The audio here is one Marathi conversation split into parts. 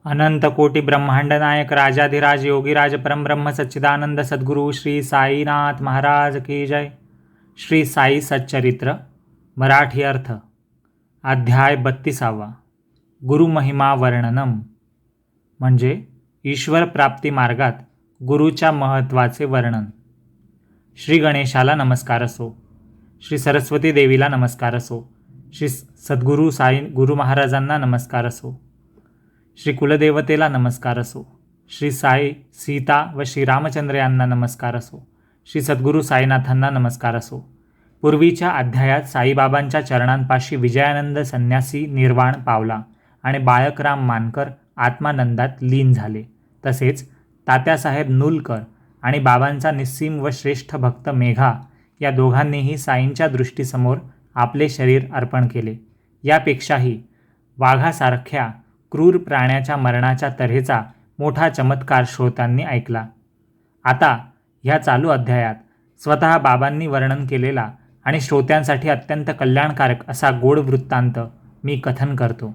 अनंत कोटि ब्रह्मांड नायक राजाधिराज योगीराज परमब्रह्म सच्चिदानंद सद्गुरु श्री साईनाथ महाराज की जय. श्री साई सच्चरित्र मराठी अर्थ. अध्याय 32. गुरुमहिमा वर्णनम म्हणजे ईश्वर प्राप्ती मार्गात गुरुच्या महत्त्वाचे वर्णन. श्री गणेशाला नमस्कार असो. श्री सरस्वती देवीला नमस्कार असो. श्री सद्गुरू साई गुरु महाराजांना नमस्कार असो. श्री कुलदेवतेला नमस्कार असो. श्री साई सीता व श्रीरामचंद्र यांना नमस्कार असो. श्री सद्गुरू साईनाथांना नमस्कार असो. पूर्वीच्या अध्यायात साईबाबांच्या चरणांपाशी विजयानंद संन्यासी निर्वाण पावला आणि बाळकराम मानकर आत्मानंदात लीन झाले. तसेच तात्यासाहेब नुलकर आणि बाबांचा निस्सीम व श्रेष्ठ भक्त मेघा या दोघांनीही साईंच्या दृष्टीसमोर आपले शरीर अर्पण केले. यापेक्षाही वाघासारख्या क्रूर प्राण्याच्या मरणाच्या तऱ्हेचा मोठा चमत्कार श्रोत्यांनी ऐकला. आता ह्या चालू अध्यायात स्वतः बाबांनी वर्णन केलेला आणि श्रोत्यांसाठी अत्यंत कल्याणकारक असा गोड वृत्तांत मी कथन करतो.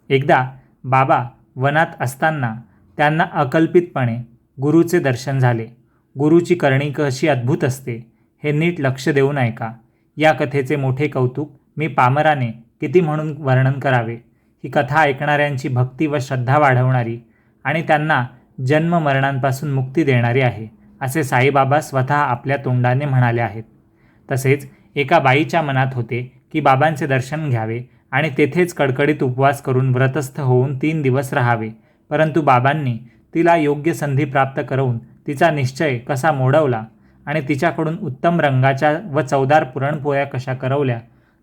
एकदा बाबा वनात असताना त्यांना अकल्पितपणे गुरुचे दर्शन झाले. गुरुची करणी कशी अद्भुत असते हे नीट लक्ष देऊन ऐका. या कथेचे मोठे कौतुक मी पामराने किती म्हणून वर्णन करावे. ही कथा ऐकणाऱ्यांची भक्ती व श्रद्धा वाढवणारी आणि त्यांना जन्म मरणांपासून मुक्ती देणारी आहे असे साईबाबा स्वतः आपल्या तोंडाने म्हणाले आहेत. तसेच एका बाईच्या मनात होते की बाबांचे दर्शन घ्यावे आणि तेथेच कडकडीत उपवास करून व्रतस्थ होऊन 3 दिवस राहावे. परंतु बाबांनी तिला योग्य संधी प्राप्त करून तिचा निश्चय कसा मोडवला आणि तिच्याकडून उत्तम रंगाच्या व चवदार पुरणपोळ्या कशा करवल्या.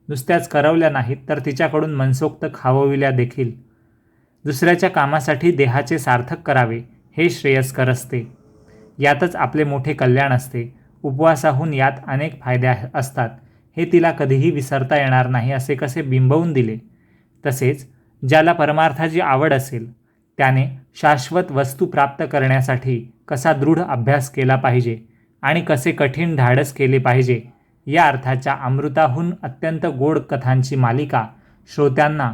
नुसत्याच करवल्या नाहीत तर तिच्याकडून मनसोक्त खावविल्या देखील. दुसऱ्याच्या कामासाठी देहाचे सार्थक करावे हे श्रेयस्कर असते. यातच आपले मोठे कल्याण असते. उपवासाहून यात अनेक फायदे असतात हे तिला कधीही विसरता येणार नाही असे कसे बिंबवून दिले. तसेच ज्याला परमार्थाची आवड असेल त्याने शाश्वत वस्तू प्राप्त करण्यासाठी कसा दृढ अभ्यास केला पाहिजे आणि कसे कठीण धाडस केले पाहिजे या अर्थाच्या अमृताहून अत्यंत गोड कथांची मालिका श्रोत्यांना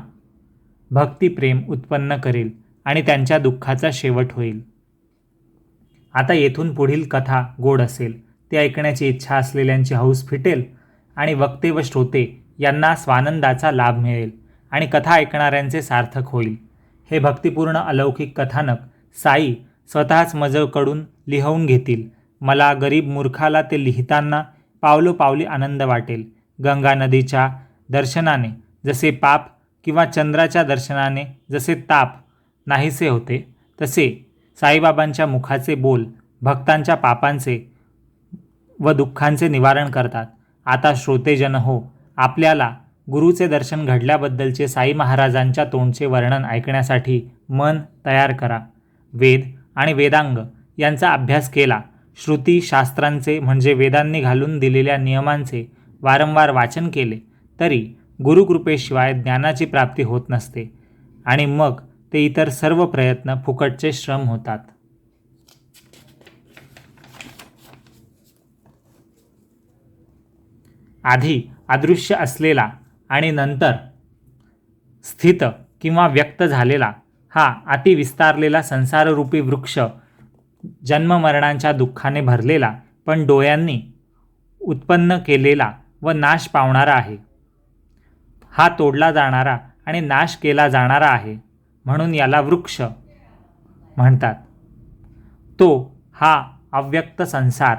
भक्तिप्रेम उत्पन्न करेल आणि त्यांच्या दुःखाचा शेवट होईल. आता येथून पुढील कथा गोड असेल. ती ऐकण्याची इच्छा असलेल्यांची हौस फिटेल आणि वक्ते व श्रोते यांना स्वानंदाचा लाभ मिळेल आणि कथा ऐकणाऱ्यांचे सार्थक होईल. हे भक्तिपूर्ण अलौकिक कथानक साई स्वतःच मजकडून लिहून घेतील. मला गरीब मूर्खाला ते लिहिताना पावलोपावली आनंद वाटेल. गंगा नदीच्या दर्शनाने जसे पाप किंवा चंद्राच्या दर्शनाने जसे ताप नाहीसे होते तसे साईबाबांच्या मुखाचे बोल भक्तांच्या पापांचे व दुःखांचे निवारण करतात. आता श्रोतेजन हो, आपल्याला गुरुचे दर्शन घडल्याबद्दलचे साई महाराजांच्या तोंडचे वर्णन ऐकण्यासाठी मन तयार करा. वेद आणि वेदांग यांचा अभ्यास केला. श्रुती शास्त्रांचे म्हणजे वेदांनी घालून दिलेल्या नियमांचे वारंवार वाचन केले तरी गुरुकृपेशिवाय ज्ञानाची प्राप्ती होत नसते आणि मग ते इतर सर्व प्रयत्न फुकटचे श्रम होतात. आधी अदृश्य असलेला आणि नंतर स्थित किंवा व्यक्त झालेला हा अतिविस्तारलेला संसाररूपी वृक्ष जन्ममरणांच्या दुःखाने भरलेला पण डोळ्यांनी उत्पन्न केलेला व नाश पावणारा आहे. हा तोडला जाणारा आणि नाश केला जाणारा आहे म्हणून याला वृक्ष म्हणतात. तो हा अव्यक्त संसार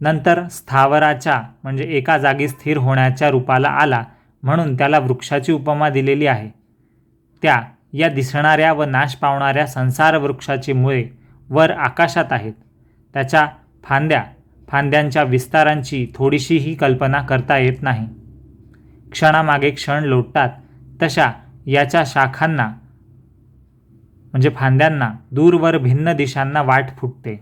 नंतर स्थावराच्या म्हणजे एका जागी स्थिर होण्याच्या रूपाला आला म्हणून त्याला वृक्षाची उपमा दिलेली आहे. या दिसणाऱ्या व नाश पावणाऱ्या संसार वृक्षाची मुळे वर आकाशात आहेत. त्याच्या फांद्यांच्या विस्तारांची थोडीशीही कल्पना करता येत नाही. क्षणामागे क्षण लोटतात तशा याच्या शाखांना म्हणजे फांद्यांना दूरवर भिन्न दिशांना वाट फुटते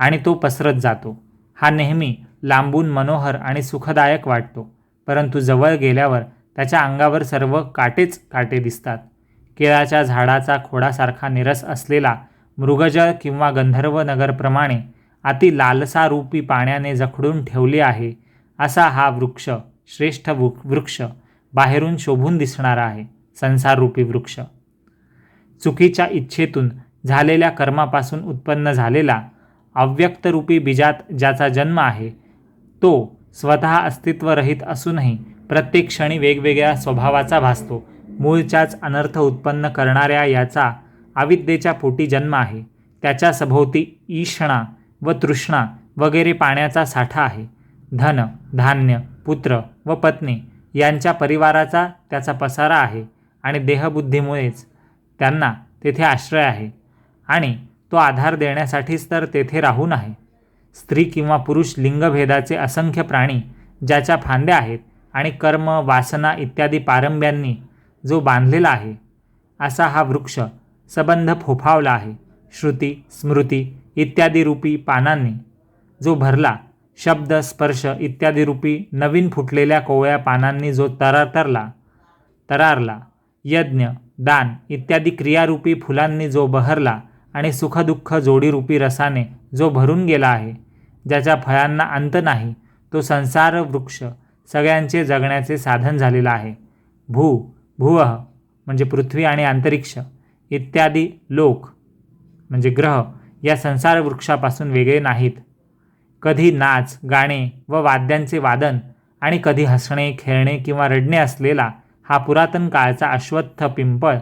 आणि तो पसरत जातो. हा नेहमी लांबून मनोहर आणि सुखदायक वाटतो परंतु जवळ गेल्यावर त्याच्या अंगावर सर्व काटेच काटे दिसतात. केळाच्या झाडाचा खोडासारखा निरस असलेला मृगजळ किंवा गंधर्व नगरप्रमाणे अति लालसारूपी पाण्याने जखडून ठेवले आहे असा हा वृक्ष श्रेष्ठ वृक्ष बाहेरून शोभून दिसणारा आहे. संसाररूपी वृक्ष चुकीच्या इच्छेतून झालेल्या कर्मापासून उत्पन्न झालेला अव्यक्तरूपी बीजात ज्याचा जन्म आहे तो स्वतः अस्तित्वरहित असूनही प्रत्येक क्षणी वेगवेगळ्या स्वभावाचा भासतो. मूळच्याच अनर्थ उत्पन्न करणाऱ्या याचा अविद्येच्या पोटी जन्म आहे. त्याच्या सभोवती ईषणा व तृष्णा वगैरे पाण्याचा साठा आहे. धन, धान्य, पुत्र व पत्नी यांच्या परिवाराचा त्याचा पसारा आहे आणि देहबुद्धीमुळेच त्यांना तेथे आश्रय आहे आणि तो आधार देण्यासाठीच तर तेथे राहून आहे. स्त्री किंवा पुरुष लिंगभेदाचे असंख्य प्राणी ज्याच्या फांद्या आहेत आणि कर्म, वासना इत्यादी पारंब्यांनी जो बांधलेला आहे असा हा वृक्ष सबंध फोफावला आहे. श्रुती, स्मृती इत्यादी रूपी पानांनी जो भरला, शब्द, स्पर्श इत्यादी रूपी नवीन फुटलेल्या कोवळ्या पानांनी जो तरारला, यज्ञ, दान इत्यादी क्रियारूपी फुलांनी जो बहरला आणि सुखदुःख जोडीरूपी रसाने जो भरून गेला आहे, ज्याच्या फळांना अंत नाही, तो संसार वृक्ष सगळ्यांचे जगण्याचे साधन झालेला आहे. भुवः म्हणजे पृथ्वी आणि अंतरिक्ष इत्यादी लोक म्हणजे ग्रह या संसार वृक्षापासून वेगळे नाहीत. कधी नाच, गाणे व वाद्यांचे वादन आणि कधी हसणे, खेळणे किंवा रडणे असलेला हा पुरातन काळचा अश्वत्थ पिंपळ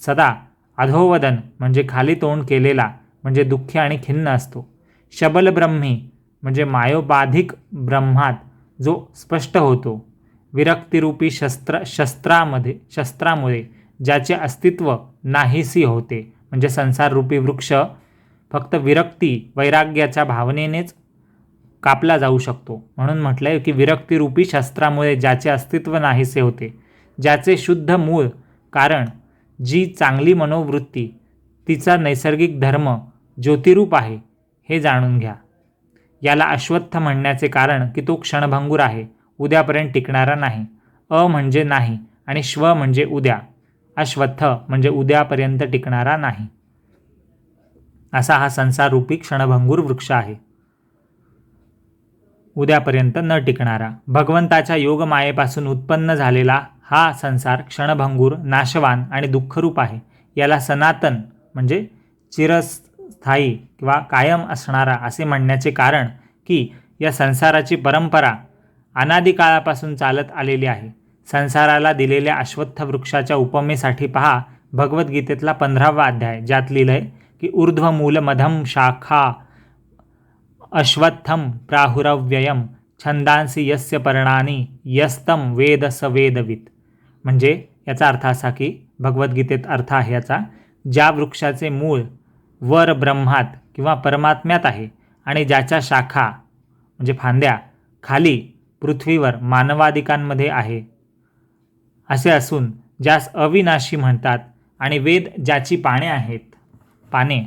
सदा अधोवदन म्हणजे खाली तोंड केलेला म्हणजे दुःखी आणि खिन्न असतो. शबलब्रह्मी म्हणजे मायोपाधिक ब्रह्मात जो स्पष्ट होतो. विरक्तिरूपी शस्त्रामुळे ज्याचे अस्तित्व नाहीसी होते म्हणजे संसाररूपी वृक्ष फक्त विरक्ती, वैराग्याच्या भावनेनेच कापला जाऊ शकतो. म्हणून म्हटलं आहे की विरक्तिरूपी शस्त्रामुळे ज्याचे अस्तित्व नाहीसे होते, ज्याचे शुद्ध मूळ कारण जी चांगली मनोवृत्ती तिचा नैसर्गिक धर्म ज्योतिरूप आहे हे जाणून घ्या. याला अश्वत्थ म्हणण्याचे कारण की तो क्षणभंगूर आहे, उद्यापर्यंत टिकणारा नाही. म्हणजे नाही आणि श्व म्हणजे उद्या. अश्वत्थ म्हणजे उद्यापर्यंत टिकणारा नाही. असा हा संसाररूपी क्षणभंगूर वृक्ष आहे, उद्यापर्यंत न टिकणारा. भगवंताच्या योगमायेपासून उत्पन्न झालेला हा संसार क्षणभंगूर, नाशवान आणि दुःखरूप आहे. याला सनातन म्हणजे चिरस्थायी किंवा कायम असणारा असे म्हणण्याचे कारण की या संसाराची परंपरा अनादिकाळापासून चालत आलेली आहे. संसाराला दिलेल्या अश्वत्थ वृक्षाच्या उपमेसाठी पहा भगवद्गीतेतला 15वा अध्याय, ज्यात लिहिलंय की ऊर्ध्वमूलमधम शाखा अश्वत्थम प्राहुरव्ययम छंदांसी यस्य पर्णानी यस्तम वेद स वेदवित. म्हणजे याचा अर्थ असा की भगवद्गीतेत अर्थ आहे याचा, ज्या वृक्षाचे मूळ वर ब्रह्मात किंवा परमात्म्यात आहे आणि ज्याच्या शाखा म्हणजे फांद्या खाली पृथ्वीवर मानवादिकांमध्ये आहे असे असून ज्यास अविनाशी म्हणतात आणि वेद ज्याची पाने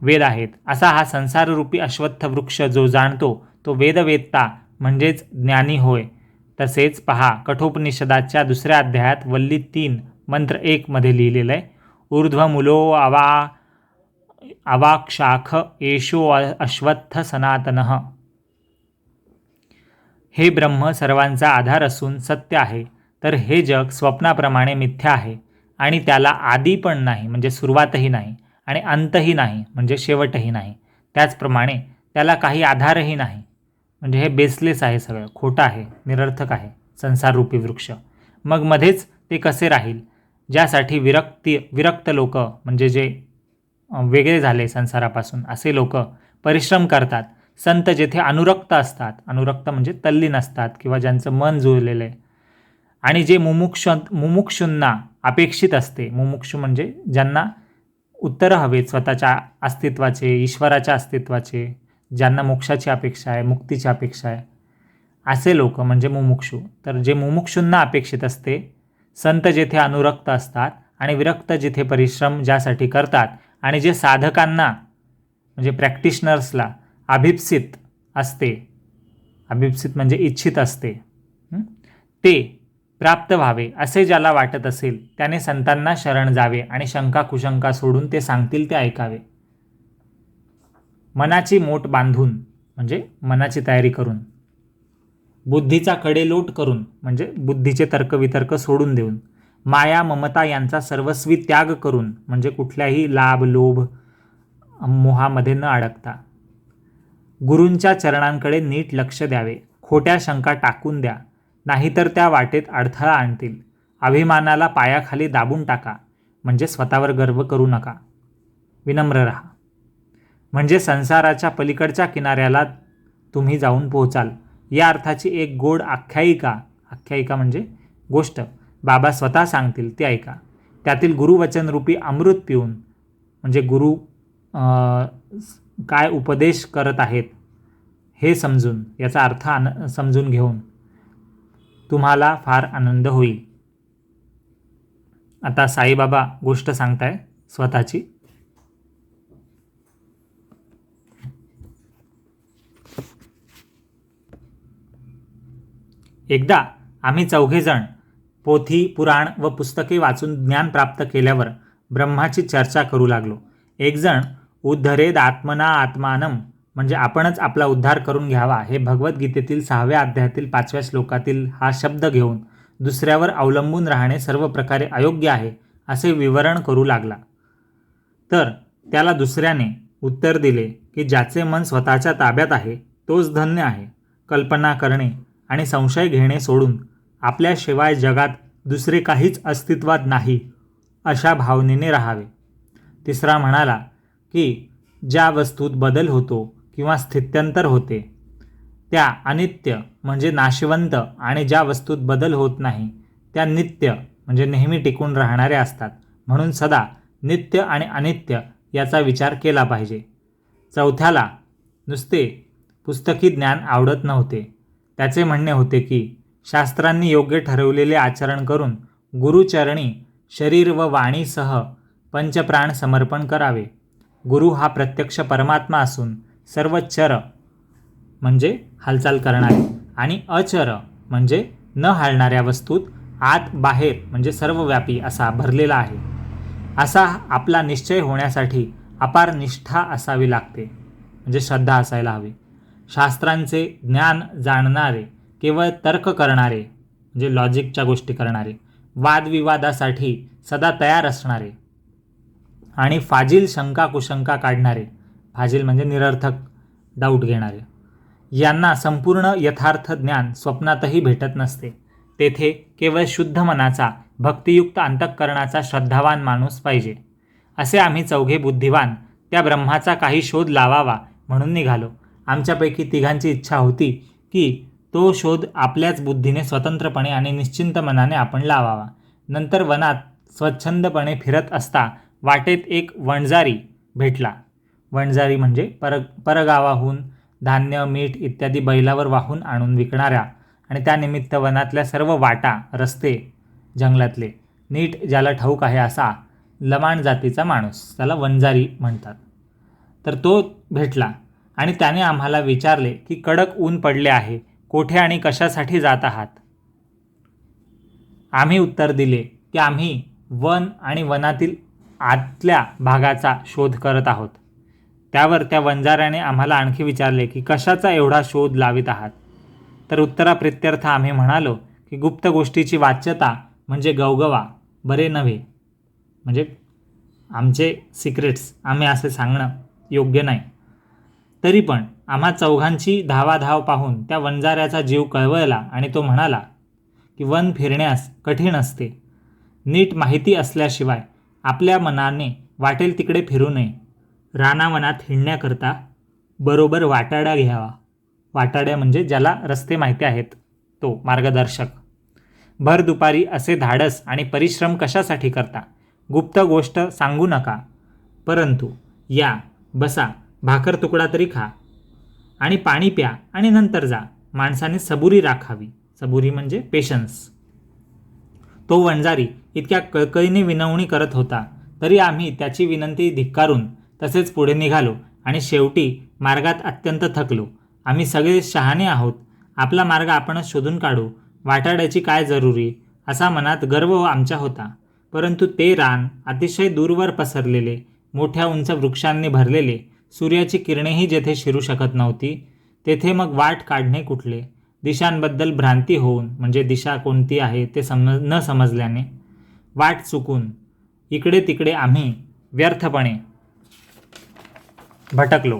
वेद आहेत, असा हा संसाररूपी अश्वत्थ वृक्ष जो जाणतो तो वेदवेत्ता म्हणजेच ज्ञानी होय. तसेच पहा कठोपनिषदाच्या 2ऱ्या अध्यायात वल्ली 3 मंत्र 1 मध्ये लिहिलेलं आहे, ऊर्ध्वमूलो अवाक्षाख एषो अश्वत्थ सनातनः. हे ब्रह्म सर्वांचा आधार असून सत्य आहे, तर हे जग स्वप्नाप्रमाणे मिथ्या आहे आणि त्याला आदी पण नाही म्हणजे सुरुवातही नाही आणि अंतही नाही म्हणजे शेवटही नाही. त्याचप्रमाणे त्याला काही आधारही नाही म्हणजे हे बेसलेस आहे, सगळं खोटं आहे, निरर्थक आहे संसाररूपी वृक्ष. मग मध्येच ते कसे राहील? ज्यासाठी विरक्त लोक म्हणजे जे वेगळे झाले संसारापासून असे लोक परिश्रम करतात. संत जेथे अनुरक्त असतात, अनुरक्त म्हणजे तल्लीन असतात किंवा ज्यांचं मन जुळलेलं आहे, आणि जे मुमुक्षूंना अपेक्षित असते, मुमुक्षू म्हणजे ज्यांना उत्तरं हवेत स्वतःच्या अस्तित्वाचे, ईश्वराच्या अस्तित्वाचे, ज्यांना मोक्षाची अपेक्षा आहे, मुक्तीची अपेक्षा आहे, असे लोक म्हणजे मुमुक्षू. तर जे मुमुक्षूंना अपेक्षित असते, संत जेथे अनुरक्त असतात आणि विरक्त जिथे परिश्रम ज्यासाठी करतात, आणि जे साधकांना म्हणजे प्रॅक्टिशनर्सला अभिप्सित असते, अभिप्सित म्हणजे इच्छित असते, ते प्राप्त व्हावे असे ज्याला वाटत असेल त्याने संतांना शरण जावे आणि शंका कुशंका सोडून ते सांगतील ते ऐकावे. मनाची मोट बांधून म्हणजे मनाची तयारी करून, बुद्धीचा कडेलोट करून म्हणजे बुद्धीचे तर्कवितर्क सोडून देऊन, माया ममता यांचा सर्वस्वी त्याग करून, म्हणजे कुठल्याही लाभ लोभ मोहामध्ये न अडकता गुरूंच्या चरणांकडे नीट लक्ष द्यावे. खोट्या शंका टाकून द्या, नाहीतर त्या वाटेत अडथळा आणतील. अभिमानाला पायाखाली दाबून टाका, म्हणजे स्वतःवर गर्व करू नका. विनम्र राहा, म्हणजे संसाराच्या पलीकडच्या किनाऱ्याला तुम्ही जाऊन पोहोचाल. या अर्थाची एक गोड आख्यायिका म्हणजे गोष्ट बाबा स्वतः सांगतील ती ऐका. त्यातील गुरुवचनरूपी अमृत पिऊन, म्हणजे गुरु काय उपदेश करत आहेत हे समजून, याचा अर्थ समजून घेऊन तुम्हाला फार आनंद होईल. आता साईबाबा गोष्ट सांगताय स्वतःची. एकदा आम्ही चौघेजण पोथी पुराण व पुस्तके वाचून ज्ञान प्राप्त केल्यावर ब्रह्माची चर्चा करू लागलो. एक जण उद्धरेद आत्मना आत्मानम, म्हणजे आपणच आपला उद्धार करून घ्यावा, हे भगवद्गीतेतील 6व्या अध्यायातील 5व्या श्लोकातील हा शब्द घेऊन दुसऱ्यावर अवलंबून राहणे सर्व प्रकारे अयोग्य आहे असे विवरण करू लागला. तर त्याला दुसऱ्याने उत्तर दिले की ज्याचे मन स्वतःच्या ताब्यात आहे तोच धन्य आहे. कल्पना करणे आणि संशय घेणे सोडून आपल्याशिवाय जगात दुसरे काहीच अस्तित्वात नाही अशा भावनेने राहावे. तिसरा म्हणाला की ज्या वस्तूत बदल होतो किंवा स्थित्यंतर होते त्या अनित्य म्हणजे नाशवंत, आणि ज्या वस्तूत बदल होत नाही त्या नित्य म्हणजे नेहमी टिकून राहणाऱ्या असतात. म्हणून सदा नित्य आणि अनित्य याचा विचार केला पाहिजे. चौथ्याला नुसते पुस्तकी ज्ञान आवडत नव्हते. त्याचे म्हणणे होते की शास्त्रांनी योग्य ठरवलेले आचरण करून गुरुचरणी शरीर व वाणीसह पंचप्राण समर्पण करावे. गुरु हा प्रत्यक्ष परमात्मा असून सर्व चर म्हणजे हालचाल करणारे आणि अचर म्हणजे न हालणाऱ्या वस्तूत आत बाहेर म्हणजे सर्वव्यापी असा भरलेला आहे. असा आपला निश्चय होण्यासाठी अपार निष्ठा असावी लागते, म्हणजे श्रद्धा असायला हवी. शास्त्रांचे ज्ञान जाणणारे, केवळ तर्क करणारे म्हणजे लॉजिकच्या गोष्टी करणारे, वादविवादासाठी सदा तयार असणारे आणि फाजील शंका कुशंका काढणारे, फाजील म्हणजे निरर्थक डाऊट घेणारे, यांना संपूर्ण यथार्थ ज्ञान स्वप्नातही भेटत नसते. तेथे केवळ शुद्ध मनाचा, भक्तियुक्त अंतःकरणाचा श्रद्धावान माणूस पाहिजे. असे आम्ही चौघे बुद्धिवान त्या ब्रह्माचा काही शोध लावावा म्हणून निघालो. आमच्यापैकी तिघांची इच्छा होती की तो शोध आपल्याच बुद्धीने स्वतंत्रपणे आणि निश्चिंत मनाने आपण लावावा. नंतर वनात स्वच्छंदपणे फिरत असता वाटेत एक वणजारी भेटला. वणजारी म्हणजे परगावाहून धान्य मीठ इत्यादी बैलावर वाहून आणून विकणाऱ्या आणि त्यानिमित्त वनातल्या सर्व वाटा रस्ते जंगलातले नीट ज्याला ठाऊक आहे असा लमाण जातीचा माणूस, त्याला वणजारी म्हणतात. तर तो भेटला आणि त्याने आम्हाला विचारले की कडक ऊन पडले आहे, कोठे आणि कशासाठी जात आहात. आम्ही उत्तर दिले की आम्ही वन आणि वनातील आतल्या भागाचा शोध करत आहोत. त्यावर त्या वंजाऱ्याने आम्हाला आणखी विचारले की कशाचा एवढा शोध लावित आहात. तर उत्तराप्रित्यर्थ आम्ही म्हणालो की गुप्त गोष्टीची वाच्यता म्हणजे गवगवा बरे नव्हे, म्हणजे आमचे सिक्रेट्स आम्ही असे सांगणं योग्य नाही. तरी पण आम्हा चौघांची धावाधाव पाहून त्या वंजाऱ्याचा जीव कळवळला आणि तो म्हणाला की वन फिरण्यास कठीण असते. नीट माहिती असल्याशिवाय आपल्या मनाने वाटेल तिकडे फिरू नये. रानावनात हिंडण्याकरता बरोबर वाटाडा घ्यावा. वाटाड्या म्हणजे ज्याला रस्ते माहिती आहेत, तो मार्गदर्शक. भर दुपारी असे धाडस आणि परिश्रम कशासाठी करता. गुप्त गोष्ट सांगू नका, परंतु या बसा, भाकर तुकडा तरी खा आणि पाणी प्या आणि नंतर जा. माणसाने सबुरी राखावी. सबुरी म्हणजे पेशन्स. तो वणजारी इतक्या कळकळीने विनवणी करत होता तरी आम्ही त्याची विनंती धिक्कारून तसेच पुढे निघालो आणि शेवटी मार्गात अत्यंत थकलो. आम्ही सगळे शहाणे आहोत, आपला मार्ग आपणच शोधून काढू, वाटाड्याची काय जरुरी असा मनात गर्व आमच्या होता. परंतु ते रान अतिशय दूरवर पसरलेले, मोठ्या उंच वृक्षांनी भरलेले, सूर्याची किरणेही जेथे शिरू शकत नव्हती तेथे मग वाट काढणे कुठले. दिशांबद्दल भ्रांती होऊन म्हणजे दिशा कोणती आहे ते न समजल्याने वाट चुकून इकडे तिकडे आम्ही व्यर्थपणे भटकलो,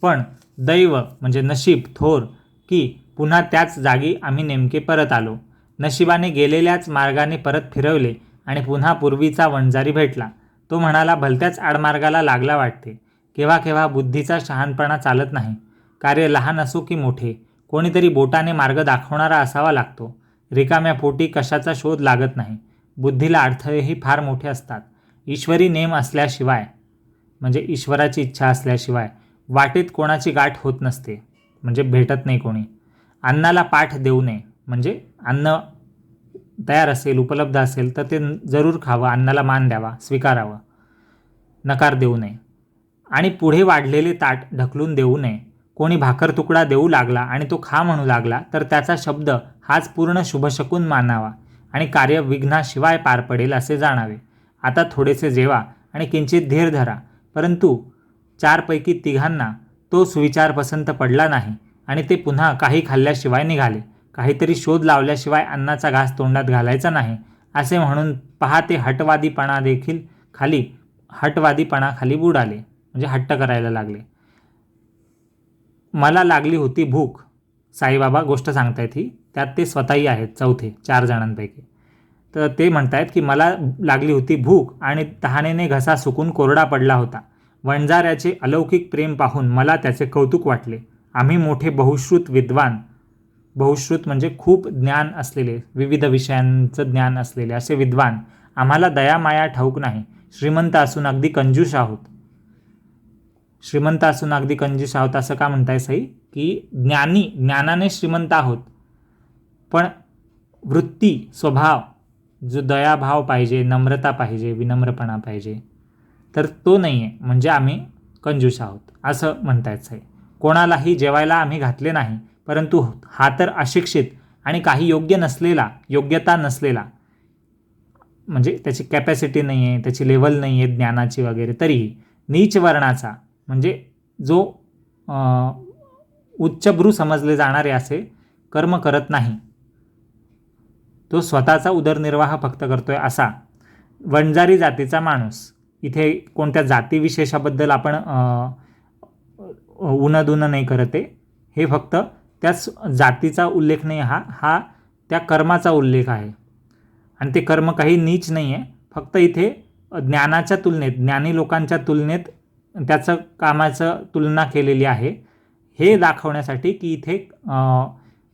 पण दैव म्हणजे नशीब थोर की पुन्हा त्याच जागी आम्ही नेमके परत आलो. नशिबाने गेलेल्याच मार्गाने परत फिरवले आणि पुन्हा पूर्वीचा वंजारी भेटला. तो म्हणाला, भलत्याच आडमार्गाला लागला वाटते. केव्हा केव्हा बुद्धीचा शहाणपणा चालत नाही. कार्य लहान असो की मोठे, कोणीतरी बोटाने मार्ग दाखवणारा असावा लागतो. रिकाम्या पोटी कशाचा शोध लागत नाही. बुद्धीला अडथळेही फार मोठे असतात. ईश्वरी नेम असल्याशिवाय म्हणजे ईश्वराची इच्छा असल्याशिवाय वाटेत कोणाची गाठ होत नसते, म्हणजे भेटत नाही कोणी. अन्नाला पाठ देऊ नये, म्हणजे अन्न तयार असेल, उपलब्ध असेल तर ते जरूर खावं, अन्नाला मान द्यावा, स्वीकारावं, नकार देऊ नये. आणि पुढे वाढलेले ताट ढकलून देऊ नये. कोणी भाकर तुकडा देऊ लागला आणि तो खा म्हणू लागला तर त्याचा शब्द हाच पूर्ण शुभशकून मानावा आणि कार्य विघ्नाशिवाय पार पडेल असे जाणावे. आता थोडेसे जेवा आणि किंचित धीर धरा. परंतु 4पैकी 3घांना तो सुविचार पसंत पडला नाही आणि ते पुन्हा काही खाल्ल्याशिवाय निघाले. काहीतरी शोध लावल्याशिवाय अन्नाचा घास तोंडात घालायचा नाही असे म्हणून पहा ते हटवादीपणाखाली बुडाले, म्हणजे हट्ट करायला लागले. मला लागली होती भूक. साईबाबा गोष्ट सांगतायत ही, त्यात ते स्वतःही आहेत चौथे 4 जणांपैकी. तर ते म्हणतायत की मला लागली होती भूक आणि तहानेने घसा सुकून कोरडा पडला होता. वंजाऱ्याचे अलौकिक प्रेम पाहून मला त्याचे कौतुक वाटले. आम्ही मोठे बहुश्रुत विद्वान, बहुश्रुत म्हणजे खूप ज्ञान असलेले, विविध विषयांचं ज्ञान असलेले असे विद्वान, आम्हाला दयामाया ठाऊक नाही. श्रीमंत असून अगदी कंजूस आहोत. श्रीमंत असून अगदी कंजूस आहोत असं का म्हणताय साई? की ज्ञानाने श्रीमंत आहोत, पण वृत्ती, स्वभाव, जो दयाभाव पाहिजे, नम्रता पाहिजे, विनम्रपणा पाहिजे, तर तो नाही आहे, म्हणजे आम्ही कंजूस आहोत असं म्हणतायत साई. कोणालाही जेवायला आम्ही घातले नाही, परंतु हा तर अशिक्षित आणि काही योग्यता नसलेला, म्हणजे त्याची कॅपॅसिटी नाही आहे, त्याची लेवल नाही आहे ज्ञानाची वगैरे, तरीही नीच वर्णाचा म्हणजे जो उच्चभ्रू समजले जाणारे असे कर्म करत नाही, तो स्वतःचा उदरनिर्वाह फक्त करतोय असा वंजारी जातीचा माणूस. इथे कोणत्या जातीविशेषाबद्दल आपण उनदुन नाही करत आहे, हे फक्त त्याच जातीचा उल्लेख नाही, हा त्या कर्माचा उल्लेख आहे. आणि ते कर्म काही नीच नाही आहे, फक्त इथे ज्ञानाच्या तुलनेत, ज्ञानी लोकांच्या तुलनेत त्याचं कामाचं तुलना केलेली आहे, हे दाखवण्यासाठी की इथे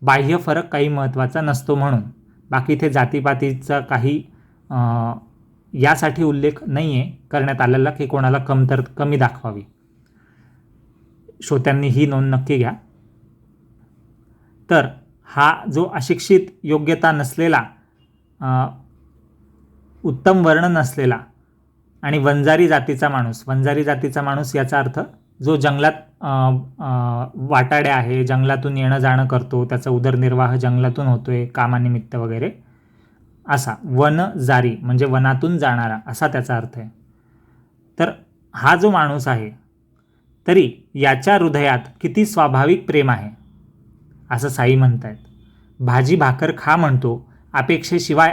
बाह्य फरक काही महत्त्वाचा नसतो म्हणून. बाकी इथे जातीपातीचा काही यासाठी उल्लेख नाही आहे करण्यात आलेला की कोणाला कमी दाखवावी. श्रोत्यांनी ही नोंद नक्की घ्या. तर हा जो अशिक्षित, योग्यता नसलेला, उत्तम वर्ण नसलेला आणि वंजारी जातीचा माणूस याचा अर्थ जो जंगलात वाटाड्या आहे, जंगलातून येणं जाणं करतो, त्याचा उदरनिर्वाह जंगलातून होतोय कामानिमित्त वगैरे, असा वनजारी म्हणजे वनातून जाणारा असा त्याचा अर्थ आहे. तर हा जो माणूस आहे तरी याच्या हृदयात किती स्वाभाविक प्रेम आहे असं साई म्हणतायत. भाजी भाकर खा म्हणतो अपेक्षेशिवाय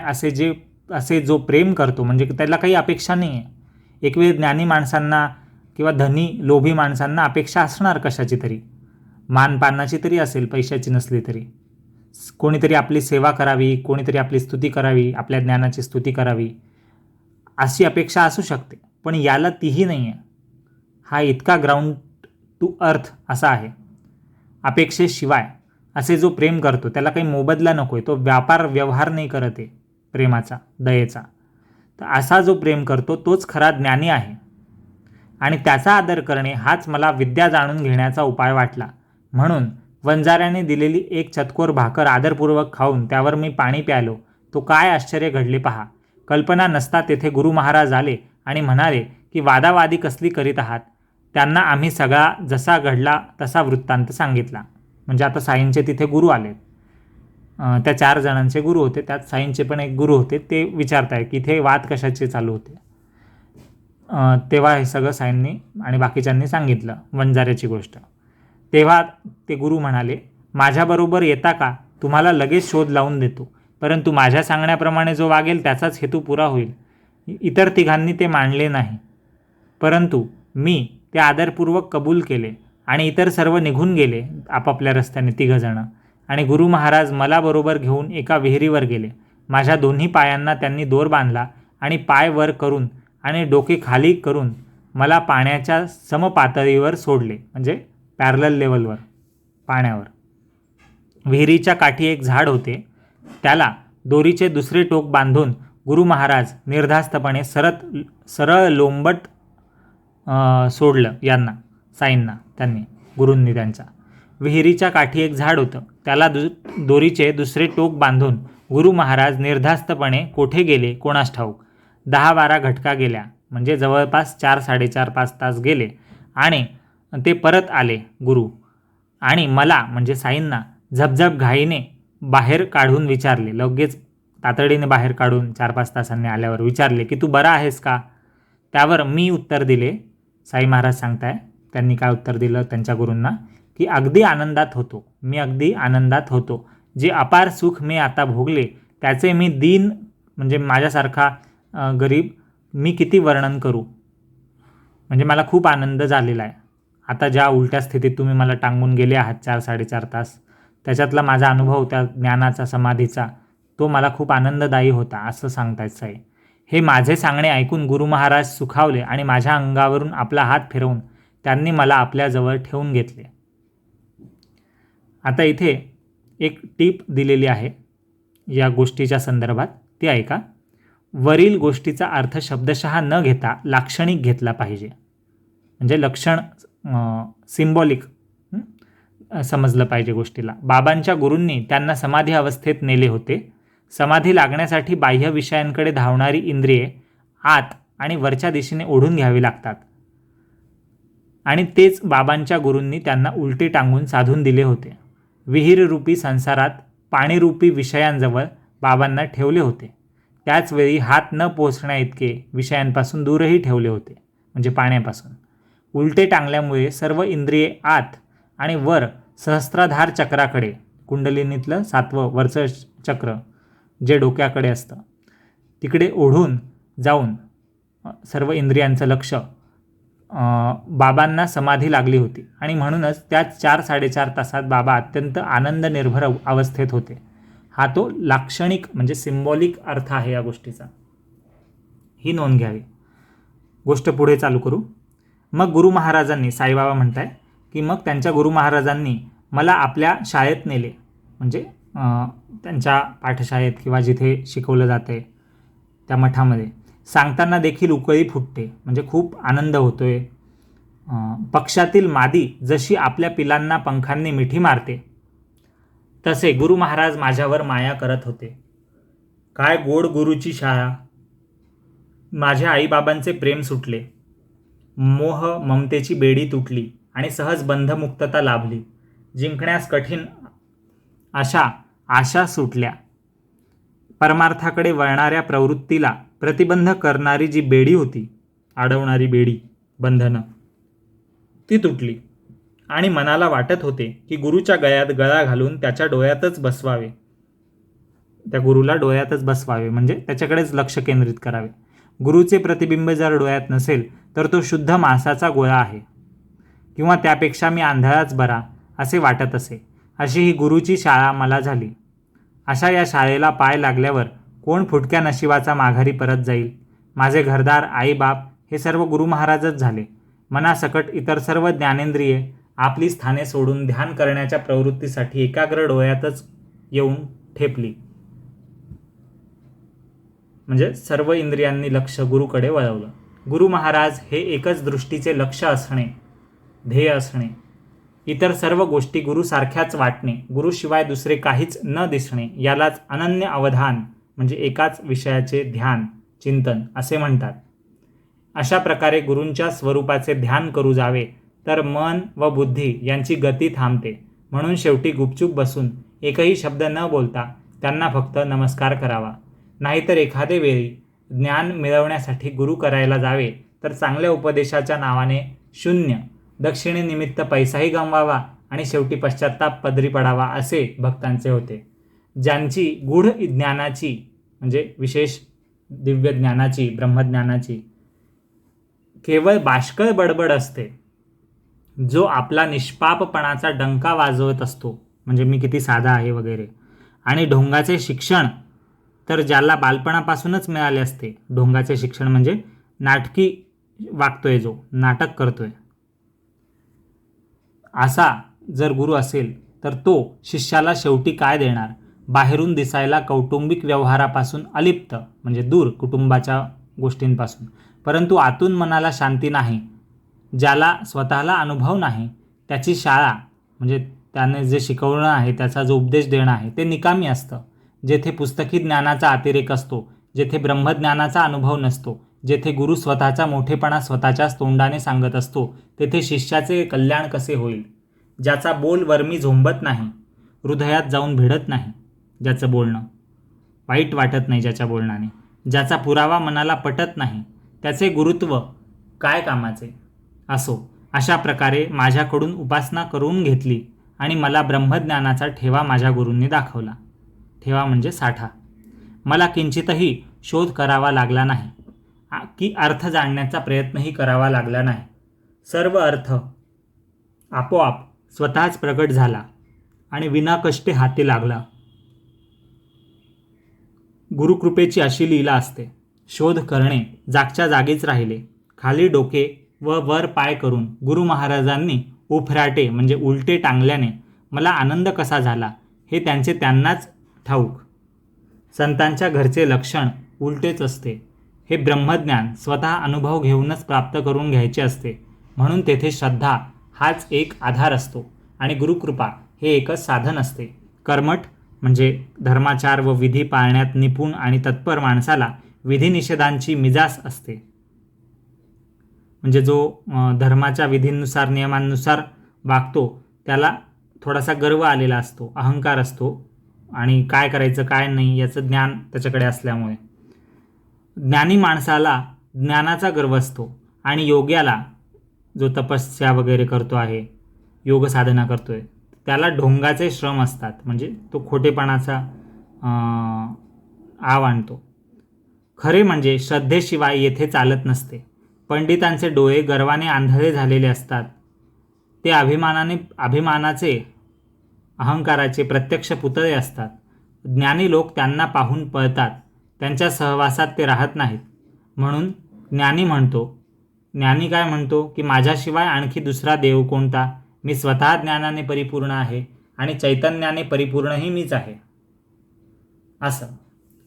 असे जो प्रेम करतो, म्हणजे त्याला काही अपेक्षा नाही आहे. एक वेळ ज्ञानी माणसांना किंवा धनी लोभी माणसांना अपेक्षा असणार कशाची तरी, मानपानाची तरी असेल, पैशाची नसली तरी. कोणीतरी आपली सेवा करावी, कोणीतरी आपली स्तुती करावी, आपल्या ज्ञानाची स्तुती करावी, अशी अपेक्षा असू शकते. पण याला तीही नाही आहे. हा इतका ग्राउंड टू अर्थ असा आहे. अपेक्षेशिवाय असे जो प्रेम करतो त्याला काही मोबदला नको आहे, तो व्यवहार नाही करत आहे प्रेमाचा, दयेचा. तर असा जो प्रेम करतो तोच खरा ज्ञानी आहे. आणि त्याचा आदर करणे हाच मला विद्या जाणून घेण्याचा उपाय वाटला. म्हणून वंजाऱ्याने दिलेली एक चतकोर भाकर आदरपूर्वक खाऊन त्यावर मी पाणी प्यालो. तो काय आश्चर्य घडले पहा. कल्पना नसता तेथे गुरु महाराज आले आणि म्हणाले की वादावादी कसली करीत आहात. त्यांना आम्ही सगळा जसा घडला तसा वृत्तांत सांगितला. म्हणजे आता साईंचे तिथे गुरु आले, त्या 4 जणांचे गुरु होते, त्यात साईंचे पण एक गुरु होते. ते विचारताय की इथे वाद कशाचे चालू होते. तेव्हा हे सगळं साईंनी आणि बाकीच्यांनी सांगितलं वंजाऱ्याची गोष्ट. तेव्हा ते गुरु म्हणाले, माझ्याबरोबर येता का? तुम्हाला लगेच शोध लावून देतो, परंतु माझ्या सांगण्याप्रमाणे जो वागेल त्याचाच हेतू पुरा होईल. इतर तिघांनी ते मानले नाही, परंतु मी ते आदरपूर्वक कबूल केले आणि इतर सर्व निघून गेले आपापल्या रस्त्याने तिघजणं. आणि गुरु महाराज मला बरोबर घेऊन एका विहिरीवर गेले. माझ्या दोन्ही पायांना त्यांनी दोर बांधला आणि पाय वर करून आणि डोके खाली करून मला पाण्याच्या समपातळीवर सोडले, म्हणजे पॅरलल लेवलवर, पाण्यावर. विहिरीच्या काठी एक झाड होते, त्याला दोरीचे दुसरे टोक बांधून गुरु महाराज निर्धास्तपणे सरळ लोंबट सोडलं यांना, साईंना, गुरूंनी त्यांच्या. विहिरीच्या काठी एक झाड होतं, त्याला दोरीचे दुसरे टोक बांधून गुरु महाराज निर्धास्तपणे कोठे गेले कोणास ठाऊक. 10-12 घटका गेल्या, म्हणजे जवळपास 4-4.5-5 तास गेले आणि ते परत आले गुरु. आणि मला म्हणजे साईंना झपझप घाईने बाहेर काढून विचारले, लगेच तातडीने बाहेर काढून 4-5 तासांनी आल्यावर विचारले की तू बरा आहेस का. त्यावर मी उत्तर दिले, साई महाराज सांगताय त्यांनी काय उत्तर दिलं त्यांच्या गुरूंना, की अगदी आनंदात होतो, मी अगदी आनंदात होतो. जे अपार सुख मी आता भोगले त्याचे मी दीन म्हणजे माझ्यासारखा गरीब मी किती वर्णन करू. म्हणजे मला खूप आनंद झालेला आहे. आता ज्या उलट्या स्थितीत तुम्ही मला टांगून गेले आहात 4-4.5 तास, त्याच्यातला माझा अनुभव त्या ज्ञानाचा, समाधीचा, तो मला खूप आनंददायी होता, असं सांगतायत साई. हे माझे सांगणे ऐकून गुरु महाराज सुखावले आणि माझ्या अंगावरून आपला हात फिरवून त्यांनी मला आपल्याजवळ ठेवून घेतले. आता इथे एक टीप दिलेली आहे या गोष्टीच्या संदर्भात, ती ऐका. वरील गोष्टीचा अर्थ शब्दशः न घेता लाक्षणिक घेतला पाहिजे, म्हणजे लक्षण सिम्बॉलिक समजलं पाहिजे गोष्टीला. बाबांच्या गुरूंनी त्यांना समाधी अवस्थेत नेले होते. समाधी लागण्यासाठी बाह्य विषयांकडे धावणारी इंद्रिये आत आणि वरच्या दिशेने ओढून घ्यावी लागतात आणि तेच बाबांच्या गुरूंनी त्यांना उलटे टांगून साधून दिले होते. विहीररूपी संसारात पाणीरूपी विषयांजवळ बाबांना ठेवले होते, त्याचवेळी हात न पोचण्या इतके विषयांपासून दूरही ठेवले होते, म्हणजे पाण्यापासून. उलटे टांगल्यामुळे सर्व इंद्रिये आत आणि वर सहस्त्राधार चक्राकडे, कुंडलिनीतलं 7वं वरचं चक्र जे डोक्याकडे असतं, तिकडे ओढून जाऊन सर्व इंद्रियांचं लक्ष बाबांना समाधी लागली होती. आणि म्हणूनच त्या 4-4.5 तासात बाबा अत्यंत आनंद निर्भर अवस्थेत होते. हा तो लाक्षणिक म्हणजे सिम्बॉलिक अर्थ आहे या गोष्टीचा, ही नोंद घ्यावी. गोष्ट पुढे चालू करू. मग गुरु महाराजांनी, साईबाबा म्हणताय की मग त्यांच्या गुरु महाराजांनी मला आपल्या शाळेत नेले, म्हणजे त्यांच्या पाठशाळेत किंवा जिथे शिकवलं जाते त्या मठामध्ये. सांगताना देखील उकळी फुटते, म्हणजे खूप आनंद होतोय. पक्षातील मादी जशी आपल्या पिलांना पंखांनी मिठी मारते तसे गुरु महाराज माझ्यावर माया करत होते. काय गोड गुरुची शाळा. माझ्या आईबाबांचे प्रेम सुटले, मोह ममतेची बेडी तुटली आणि सहज बंधमुक्तता लाभली. जिंकण्यास कठीण अशा आशा सुटल्या. परमार्थाकडे वळणाऱ्या प्रवृत्तीला प्रतिबंध करणारी जी बेडी होती, अडवणारी बेडी, बंधनं, ती तुटली आणि मनाला वाटत होते की गुरुच्या गळ्यात गळा घालून त्याच्या डोळ्यातच बसवावे, त्या गुरुला डोळ्यातच बसवावे, म्हणजे त्याच्याकडेच लक्ष केंद्रित करावे. गुरुचे प्रतिबिंब जर डोळ्यात नसेल तर तो शुद्ध मांसाचा गोळा आहे किंवा त्यापेक्षा मी आंधळाच बरा असे वाटत असे. अशी ही गुरुची शाळा मला झाली. अशा या शाळेला पाय लागल्यावर कोण फुटक्या नशिबाचा माघारी परत जाईल. माझे घरदार, आईबाप हे सर्व गुरु महाराजच झाले. मनासकट इतर सर्व ज्ञानेंद्रिये आपली स्थाने सोडून ध्यान करण्याच्या प्रवृत्तीसाठी एकाग्र डोळ्यातच येऊन ठेपली, म्हणजे सर्व इंद्रियांनी लक्ष गुरुकडे वळवलं. गुरु महाराज हे एकच दृष्टीचे लक्ष असणे, ध्येय असणे, इतर सर्व गोष्टी गुरुसारख्याच वाटणे, गुरुशिवाय दुसरे काहीच न दिसणे, यालाच अनन्य अवधान म्हणजे एकाच विषयाचे ध्यान, चिंतन असे म्हणतात. अशा प्रकारे गुरूंच्या स्वरूपाचे ध्यान करू जावे तर मन व बुद्धी यांची गती थांबते. म्हणून शेवटी गुपचूप बसून एकही शब्द न बोलता त्यांना फक्त नमस्कार करावा. नाहीतर एखादे वेळी ज्ञान मिळवण्यासाठी गुरु करायला जावे तर चांगल्या उपदेशाच्या नावाने शून्य, दक्षिणेनिमित्त पैसाही गमवावा आणि शेवटी पश्चाताप पदरी पडावा असे भक्तांचे होते. ज्यांची गूढ ज्ञानाची म्हणजे विशेष दिव्य ज्ञानाची, ब्रह्मज्ञानाची केवळ बाष्कळ बडबड असते. जो आपला निष्पापपणाचा डंका वाजवत असतो, म्हणजे मी किती साधा आहे वगैरे, आणि ढोंगाचे शिक्षण तर ज्याला बालपणापासूनच मिळाले असते. ढोंगाचे शिक्षण म्हणजे नाटकी वागतोय, जो नाटक करतोय, असा जर गुरु असेल तर तो शिष्याला शेवटी काय देणार? बाहेरून दिसायला कौटुंबिक व्यवहारापासून अलिप्त, म्हणजे दूर कुटुंबाच्या गोष्टींपासून, परंतु आतून मनाला शांती नाही, ज्याला स्वतःला अनुभव नाही, त्याची शाळा म्हणजे त्याने जे शिकवणं आहे, त्याचा जो उपदेश देणं आहे ते निकामी असतं. जेथे पुस्तकी ज्ञानाचा अतिरेक असतो, जेथे ब्रह्मज्ञानाचा अनुभव नसतो, जेथे गुरु स्वतःचा मोठेपणा स्वतःच्याच तोंडाने सांगत असतो, तेथे शिष्याचे कल्याण कसे होईल? ज्याचा बोल वर्मी झोंबत नाही, हृदयात जाऊन भिडत नाही, ज्याचं बोलणं वाईट वाटत नाही, ज्याच्या बोलण्याने, ज्याचा पुरावा मनाला पटत नाही, त्याचे गुरुत्व काय कामाचे? असो, अशा प्रकारे माझ्याकडून उपासना करून घेतली आणि मला ब्रह्मज्ञानाचा ठेवा माझ्या गुरूंनी दाखवला. ठेवा म्हणजे साठा. मला किंचितही शोध करावा लागला नाही की अर्थ जाणण्याचा प्रयत्नही करावा लागला नाही. सर्व अर्थ आपोआप स्वतःच प्रकट झाला आणि विनाकष्टे हाती लागला. गुरुकृपेची अशी लीला असते. शोध करणे जागच्या जागीच राहिले. खाली डोके व वर पाय करून गुरु महाराजांनी उफराटे म्हणजे उलटे टांगल्याने मला आनंद कसा झाला हे त्यांचे त्यांनाच ठाऊक. संतांच्या घरचे लक्षण उलटेच असते. हे ब्रह्मज्ञान स्वतः अनुभव घेऊनच प्राप्त करून घ्यायचे असते. म्हणून तेथे श्रद्धा हाच एक आधार असतो आणि गुरुकृपा हे एकच साधन असते. कर्मठ म्हणजे धर्माचार व विधी पाळण्यात निपुण आणि तत्पर माणसाला विधिनिषेधांची मिजास असते. म्हणजे जो धर्माच्या विधींनुसार नियमांनुसार वागतो त्याला थोडासा गर्व आलेला असतो, अहंकार असतो आणि काय करायचं काय नाही याचं ज्ञान त्याच्याकडे असल्यामुळे. ज्ञानी माणसाला ज्ञानाचा गर्व असतो आणि योग्याला, जो तपस्या वगैरे करतो आहे, योग साधना करतोय, त्याला ढोंगाचे श्रम असतात, म्हणजे तो खोटेपणाचा आव आणतो. खरे म्हणजे श्रद्धेशिवाय येथे चालत नसते. पंडितांचे डोळे गर्वाने आंधळे झालेले असतात. ते अभिमानाचे, अहंकाराचे प्रत्यक्ष पुतळे असतात. ज्ञानी लोक त्यांना पाहून पळतात, त्यांच्या सहवासात ते राहत नाहीत. म्हणून ज्ञानी काय म्हणतो की माझ्याशिवाय आणखी दुसरा देव कोणता? मी स्वतः ज्ञानाने परिपूर्ण आहे आणि चैतन्याने परिपूर्णही मीच आहे. असं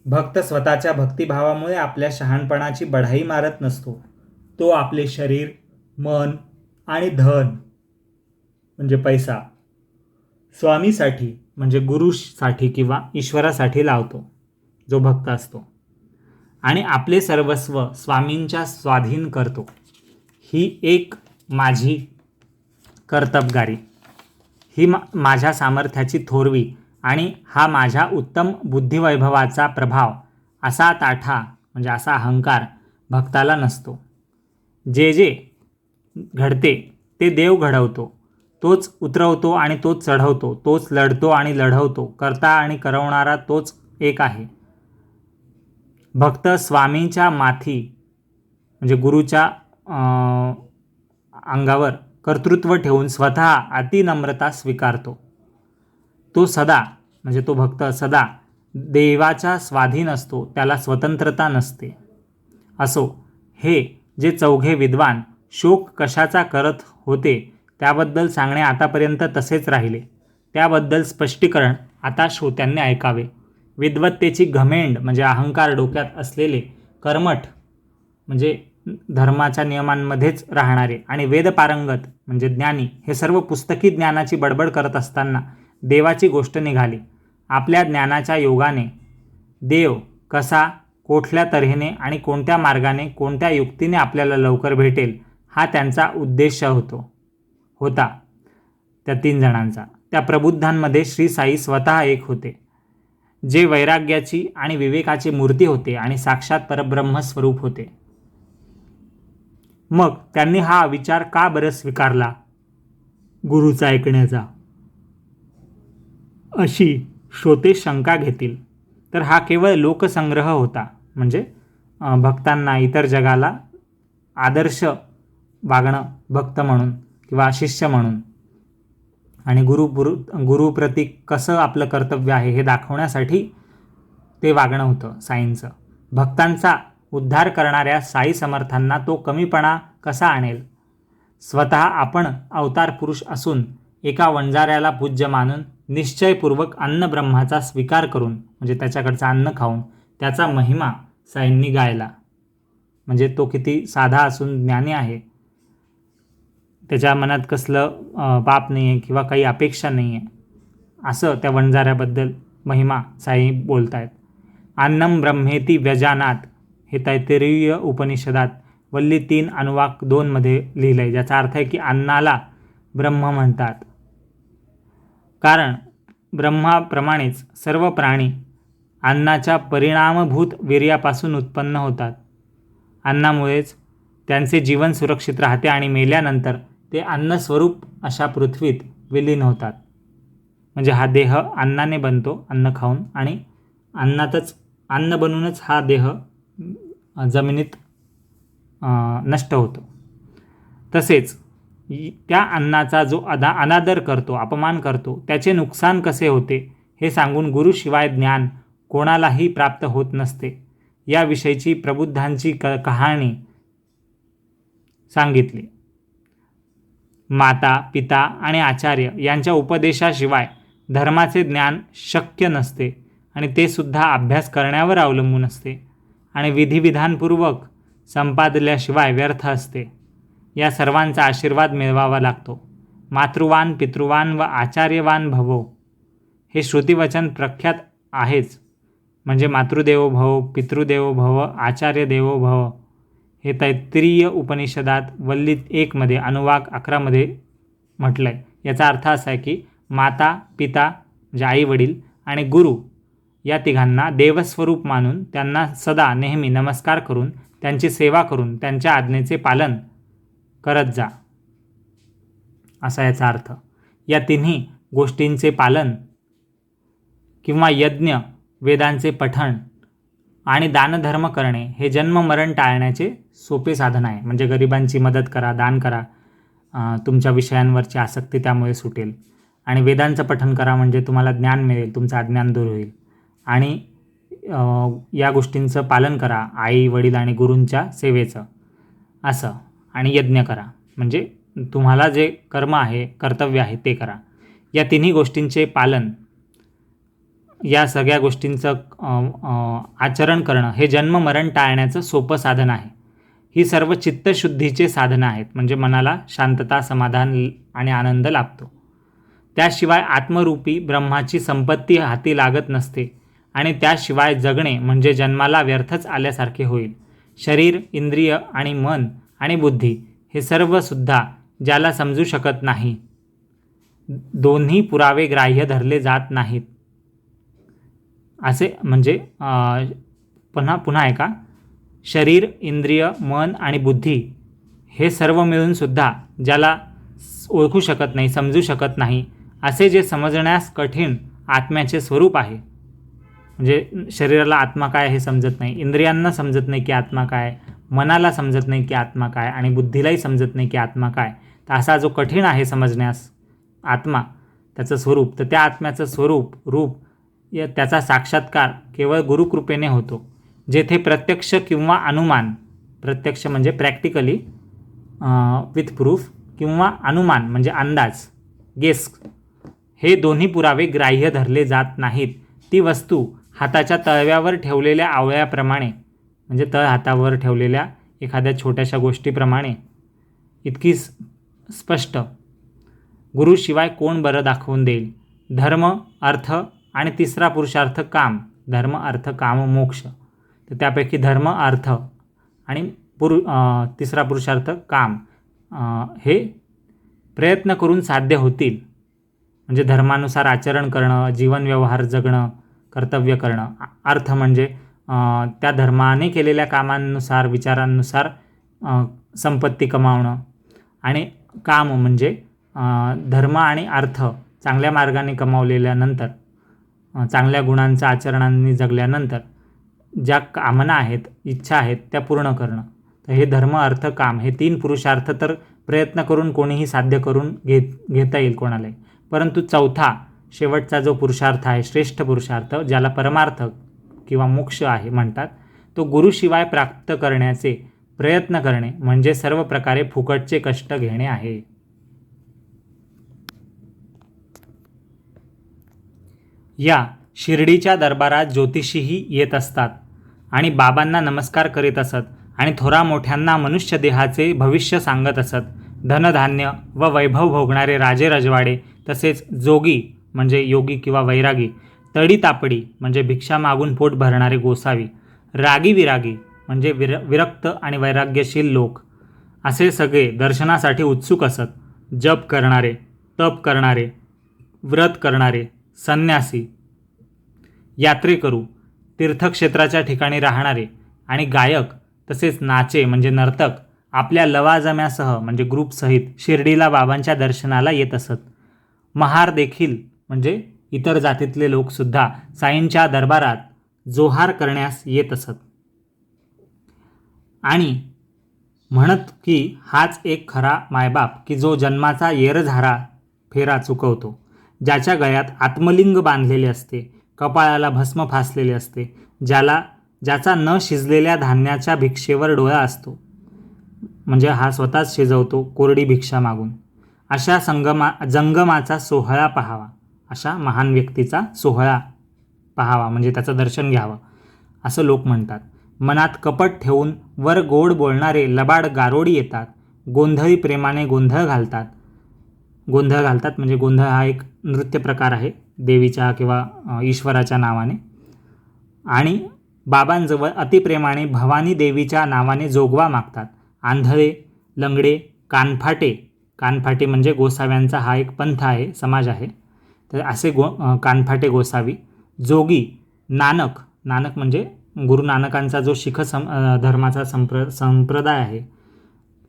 भक्त स्वतःच्या भक्तिभावामुळे आपल्या शहाणपणाची बढाई मारत नसतो. तो आपले शरीर, मन आणि धन म्हणजे पैसा स्वामीसाठी म्हणजे गुरुसाठी किंवा ईश्वरासाठी लावतो, जो भक्त असतो, आणि आपले सर्वस्व स्वामींच्या स्वाधीन करतो. ही एक माझी कर्तबगारी, ही माझ्या सामर्थ्याची थोरवी आणि हा माझ्या उत्तम बुद्धिवैभवाचा प्रभाव, असा ताठा म्हणजे असा अहंकार भक्ताला नसतो. जे जे घडते ते देव घडवतो, तोच उतरवतो आणि तोच चढवतो, तोच लढतो आणि लढवतो, करता आणि करवणारा तोच एक आहे. भक्त स्वामींच्या माथी म्हणजे गुरुच्या अंगावर कर्तृत्व ठेवून स्वतः अतिनम्रता स्वीकारतो. तो सदा म्हणजे तो भक्त सदा देवाच्या स्वाधीन असतो, त्याला स्वतंत्रता नसते. असो, हे जे चौघे विद्वान शोक कशाचा करत होते त्याबद्दल सांगणे आतापर्यंत तसेच राहिले. त्याबद्दल स्पष्टीकरण आता श्रोत्यांनी ऐकावे. विद्वत्तेची घमेंड म्हणजे अहंकार डोक्यात असलेले, कर्मठ म्हणजे धर्माच्या नियमांमध्येच राहणारे आणि वेदपारंगत म्हणजे ज्ञानी, हे सर्व पुस्तकी ज्ञानाची बडबड करत असताना देवाची गोष्ट निघाली. आपल्या ज्ञानाच्या योगाने देव कसा, कुठल्या तऱ्हेने आणि कोणत्या मार्गाने, कोणत्या युक्तीने आपल्याला लवकर भेटेल हा त्यांचा उद्देश होता त्या 3 जणांचा. त्या प्रबुद्धांमध्ये श्री साई स्वतः एक होते, जे वैराग्याची आणि विवेकाची मूर्ती होते आणि साक्षात परब्रह्म स्वरूप होते. मग त्यांनी हा विचार का बरं स्वीकारला गुरुचा ऐकण्याचा, अशी श्रोते शंका घेतील. तर हा केवळ लोकसंग्रह होता, म्हणजे भक्तांना, इतर जगाला आदर्श वागणं भक्त म्हणून किंवा शिष्य म्हणून, आणि गुरुप्रती कसं आपलं कर्तव्य आहे हे दाखवण्यासाठी ते वागणं होतं साईंचं. भक्तांचा उद्धार करणाऱ्या साई समर्थांना तो कमीपणा कसा आणेल? स्वतः आपण अवतार पुरुष असून एका वंजाऱ्याला पूज्य मानून निश्चयपूर्वक अन्न ब्रह्माचा स्वीकार करून, म्हणजे त्याच्याकडचं अन्न खाऊन त्याचा महिमा साईंनी गायला. म्हणजे तो किती साधा असून ज्ञानी आहे, त्याच्या मनात कसलं पाप नाही आहे किंवा काही अपेक्षा नाही आहे, असं त्या वंजाऱ्याबद्दल महिमा साई बोलत आहेत. अन्नम ब्रह्मेती व्यजानात हे तैत्तिरीय उपनिषदात वल्ली 3 अनुवाक 2 मध्ये लिहिलं आहे, ज्याचा अर्थ आहे की अन्नाला ब्रह्म म्हणतात. कारण ब्रह्माप्रमाणेच सर्व प्राणी अन्नाच्या परिणामभूत वीर्यापासून उत्पन्न होतात. अन्नामुळेच त्यांचे जीवन सुरक्षित राहते आणि मेल्यानंतर ते अन्नस्वरूप अशा पृथ्वीत विलीन होतात. म्हणजे हा देह अन्नाने बनतो, अन्न खाऊन, आणि अन्न बनूनच हा देह जमिनीत नष्ट होतो. तसेच त्या अन्नाचा जो अनादर करतो, अपमान करतो, त्याचे नुकसान कसे होते हे सांगून गुरुशिवाय ज्ञान कोणालाही प्राप्त होत नसते याविषयीची प्रबुद्धांची कहाणी सांगितली. माता, पिता आणि आचार्य यांच्या उपदेशाशिवाय धर्माचे ज्ञान शक्य नसते आणि ते सुद्धा अभ्यास करण्यावर अवलंबून असते आणि विधिविधानपूर्वक संपादल्याशिवाय व्यर्थ असते. या सर्वांचा आशीर्वाद मिळवावा लागतो. मातृवान, पितृवान व आचार्यवान भवो हे श्रुतिवचन प्रख्यात आहेच. म्हणजे मातृदेवो भव, पितृदेवो भव, आचार्य देवो भव हे तैत्तिरीय उपनिषदात वल्ली 1 मध्ये अनुवाक 11 मध्ये म्हटलं आहे. याचा अर्थ असा आहे की माता, पिता म्हणजे आई वडील आणि गुरु या तिघांना देवस्वरूप मानून त्यांना सदा नेहमी नमस्कार करून त्यांची सेवा करून त्यांच्या आज्ञेचे पालन करत जा, असा याचा अर्थ. या तिन्ही गोष्टींचे पालन किंवा यज्ञ, वेदांचे पठण आणि दानधर्म करणे हे जन्ममरण टाळण्याचे सोपे साधन आहे. म्हणजे गरिबांची मदत करा, दान करा, तुमच्या विषयांवरची आसक्ती त्यामुळे सुटेल. आणि वेदांचं पठण करा म्हणजे तुम्हाला ज्ञान मिळेल, तुमचं अज्ञान दूर होईल. आणि या गोष्टींचं पालन करा, आई वडील आणि गुरूंच्या सेवेचं, असं. आणि यज्ञ करा म्हणजे तुम्हाला जे कर्म आहे, कर्तव्य आहे ते करा. या तिन्ही गोष्टींचे पालन, या सगळ्या गोष्टींचं आचरण करणं हे जन्ममरण टाळण्याचं सोपं साधन आहे. ही सर्व चित्तशुद्धीचे साधनं आहेत. म्हणजे मनाला शांतता, समाधान आणि आनंद लाभतो. त्याशिवाय आत्मरूपी ब्रह्माची संपत्ती हाती लागत नसते आणि त्याशिवाय जगणे म्हणजे जन्माला व्यर्थच आल्यासारखे होईल. शरीर, इंद्रिय आणि मन आणि बुद्धी हे सर्व सुद्धा ज्याला समजू शकत नाही, दोन्ही पुरावे ग्राह्य धरले जात नाहीत. असे म्हणजे पुन्हा एका, शरीर, इंद्रिय, मन आणि बुद्धी हे सर्व मिळून सुद्धा ज्याला ओळखू शकत नाही, समजू शकत नाही, असे जे समजण्यास कठीण आत्म्याचे स्वरूप आहे. म्हणजे शरीराला आत्मा काय हे समजत नाही, इंद्रियांना समजत नाही की आत्मा काय, मनाला समजत नाही की आत्मा काय, आणि बुद्धीलाही समजत नाही की आत्मा काय. तर असा जो कठीण आहे समजण्यास आत्मा, त्याचं स्वरूप, तर त्या आत्म्याचं स्वरूप, रूप, त्याचा साक्षात्कार केवळ गुरुकृपेने होतो. जेथे प्रत्यक्ष किंवा अनुमान, प्रत्यक्ष म्हणजे प्रॅक्टिकली विथ प्रूफ, किंवा अनुमान म्हणजे अंदाज, गेस, हे दोन्ही पुरावे ग्राह्य धरले जात नाहीत. ती वस्तू हाताच्या तळव्यावर ठेवलेल्या आवळ्याप्रमाणे, म्हणजे तळ हातावर ठेवलेल्या एखाद्या छोट्याशा गोष्टीप्रमाणे इतकी स्पष्ट. गुरुशिवाय कोण बरं दाखवून देईल? धर्म, अर्थ आणि तिसरा पुरुषार्थ काम. धर्म, अर्थ, काम, मोक्ष. तर त्यापैकी धर्म, अर्थ आणि तिसरा पुरुषार्थ काम हे प्रयत्न करून साध्य होतील. म्हणजे धर्मानुसार आचरण करणं, जीवन व्यवहार जगणं, कर्तव्य करणं. अर्थ म्हणजे त्या धर्माने केलेल्या कामांनुसार, विचारांनुसार संपत्ती कमावणं. आणि काम म्हणजे धर्म आणि अर्थ चांगल्या मार्गाने कमावलेल्यानंतर, चांगल्या गुणांचा आचरणांनी जगल्यानंतर ज्या कामना आहेत, इच्छा आहेत त्या पूर्ण करणं. तर हे धर्म, अर्थ, काम हे 3 पुरुषार्थ तर प्रयत्न करून कोणीही साध्य करून घेता येईल कोणालाही. परंतु चौथा शेवटचा जो पुरुषार्थ आहे, श्रेष्ठ पुरुषार्थ, ज्याला परमार्थ किंवा मोक्ष आहे म्हणतात, तो गुरुशिवाय प्राप्त करण्याचे प्रयत्न करणे म्हणजे सर्व प्रकारे फुकटचे कष्ट घेणे आहे. या शिर्डीच्या दरबारात ज्योतिषीही येत असतात आणि बाबांना नमस्कार करीत असत आणि थोरा मोठ्यांना मनुष्य देहाचे भविष्य सांगत असत. धनधान्य व वैभव भोगणारे राजे रजवाडे, तसेच जोगी म्हणजे योगी किंवा वैरागी, तडी तापडी म्हणजे भिक्षा मागून पोट भरणारे गोसावी, रागी विरागी म्हणजे विरक्त आणि वैराग्यशील लोक, असे सगळे दर्शनासाठी उत्सुक असत. जप करणारे, तप करणारे, व्रत करणारे, संन्यासी, यात्रेकरू, तीर्थक्षेत्राच्या ठिकाणी राहणारे आणि गायक तसेच नाचे म्हणजे नर्तक आपल्या लवाजम्यासह म्हणजे ग्रुपसहित शिर्डीला बाबांच्या दर्शनाला येत असत. महार देखील म्हणजे इतर जातीतले लोकसुद्धा साईंच्या दरबारात जोहार करण्यास येत असत आणि म्हणत की हाच एक खरा मायबाप की जो जन्माचा येरझारा फेरा चुकवतो, ज्याच्या गळ्यात आत्मलिंग बांधलेले असते, कपाळाला भस्म फासलेले असते, ज्याचा न शिजलेल्या धान्याच्या भिक्षेवर डोळा असतो, म्हणजे हा स्वतःच शिजवतो कोरडी भिक्षा मागून. अशा जंगमाचा सोहळा पाहावा, अशा महान व्यक्तीचा सोहळा पाहावा म्हणजे त्याचं दर्शन घ्यावं असं लोक म्हणतात. मनात कपट ठेवून वर गोड बोलणारे लबाड गारोडी येतात, गोंधळी प्रेमाने गोंधळ घालतात म्हणजे गोंधळ हा एक नृत्य प्रकार आहे देवीच्या किंवा ईश्वराच्या नावाने, आणि बाबांजवळ अतिप्रेमाने भवानी देवीच्या नावाने जोगवा मागतात. आंधळे, लंगडे, कानफाटे म्हणजे गोसाव्यांचा हा एक पंथ आहे, समाज आहे, तर असे कानफाटे गोसावी, जोगी, नानक म्हणजे गुरु नानकांचा जो शीख धर्माचा संप्रदाय आहे,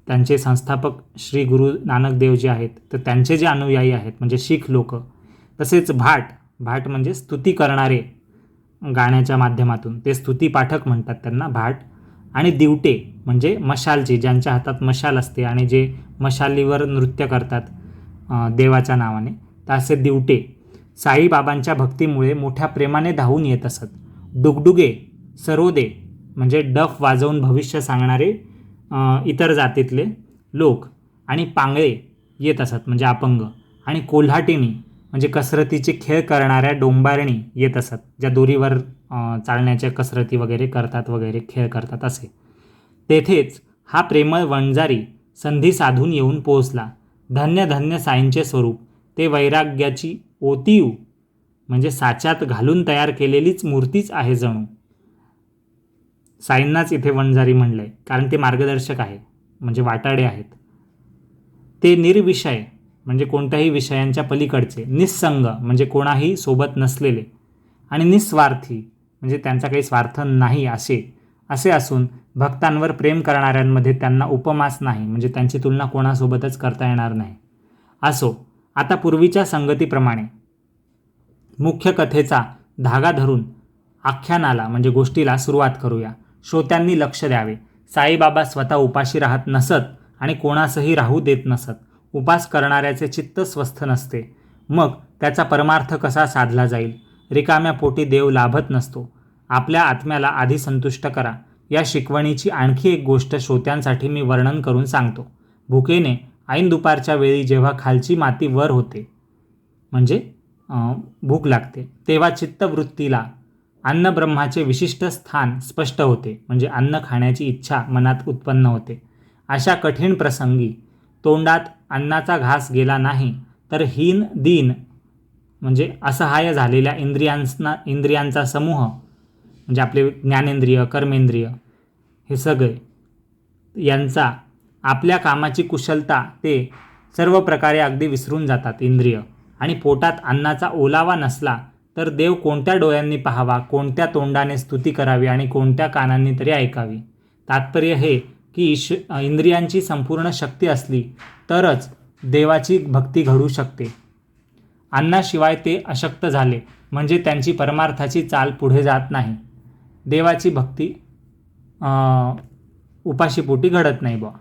त्यांचे संस्थापक श्री गुरु नानक देवजी आहेत, तर त्यांचे जे अनुयायी आहेत म्हणजे शीख लोक. तसेच भाट म्हणजे स्तुती करणारे गाण्याच्या माध्यमातून, ते स्तुती पाठक म्हणतात त्यांना भाट. आणि दिवटे म्हणजे मशालची, ज्यांच्या हातात मशाल असते आणि जे मशालीवर नृत्य करतात देवाच्या नावाने, तर असे दिवटे साईबाबांच्या भक्तीमुळे मोठ्या प्रेमाने धावून येत असत. डुगडुगे, सरोदे म्हणजे डफ वाजवून भविष्य सांगणारे इतर जातीतले लोक, आणि पांगळे येत असत म्हणजे अपंग, आणि कोल्हाटिणी म्हणजे कसरतीचे खेळ करणाऱ्या डोंबारणी येत असत, ज्या दोरीवर चालण्याच्या कसरती वगैरे करतात वगैरे खेळ करतात असे. तेथेच हा प्रेमळ वणजारी संधी साधून येऊन पोहोचला. धन्य धन्य साईंचे स्वरूप, ते वैराग्याची ओतीव म्हणजे साच्यात घालून तयार केलेलीच मूर्तीच आहे जणू. साईंनाच इथे वणजारी म्हणलंय कारण ते मार्गदर्शक आहे म्हणजे वाटाडे आहेत. ते निर्विषय म्हणजे कोणत्याही विषयांच्या पलीकडचे, निस्संग म्हणजे कोणाही सोबत नसलेले, आणि निस्वार्थी म्हणजे त्यांचा काही स्वार्थ नाही असे असून भक्तांवर प्रेम करणाऱ्यांमध्ये त्यांना उपमास नाही म्हणजे त्यांची तुलना कोणासोबतच करता येणार नाही. असो, आता पूर्वीच्या संगतीप्रमाणे मुख्य कथेचा धागा धरून आख्यानाला म्हणजे गोष्टीला सुरुवात करूया. श्रोत्यांनी लक्ष द्यावे. साईबाबा स्वतः उपाशी राहत नसत आणि कोणासही राहू देत नसत. उपास करणाऱ्याचे चित्त स्वस्थ नसते, मग त्याचा परमार्थ कसा साधला जाईल? रिकाम्या पोटी देव लाभत नसतो. आपल्या आत्म्याला आधी संतुष्ट करा. या शिकवणीची आणखी एक गोष्ट श्रोत्यांसाठी मी वर्णन करून सांगतो. भुकेने ऐन दुपारच्या वेळी जेव्हा खालची माती वर होते म्हणजे भूक लागते, तेव्हा चित्तवृत्तीला अन्नब्रह्माचे विशिष्ट स्थान स्पष्ट होते म्हणजे अन्न खाण्याची इच्छा मनात उत्पन्न होते. अशा कठीण प्रसंगी तोंडात अन्नाचा घास गेला नाही तर हीन दीन म्हणजे असहाय्य झालेल्या इंद्रियांचा समूह म्हणजे आपले ज्ञानेंद्रिय, कर्मेंद्रिय हे सगळे यांचा आपल्या कामाची कुशलता ते सर्व प्रकारे अगदी विसरून जातात इंद्रिय. आणि पोटात अन्नाचा ओलावा नसला तर देव कोणत्या डोळ्यांनी पाहावा, कोणत्या तोंडाने स्तुती करावी आणि कोणत्या कानांनी तरी ऐकावी? तात्पर्य हे की इंद्रियांची संपूर्ण शक्ती असली तरच देवाची भक्ती घडू शकते. अन्नाशिवाय ते अशक्त झाले म्हणजे त्यांची परमार्थाची चाल पुढे जात नाही. देवाची भक्ती उपाशीपोटी घडत नाही बुवा.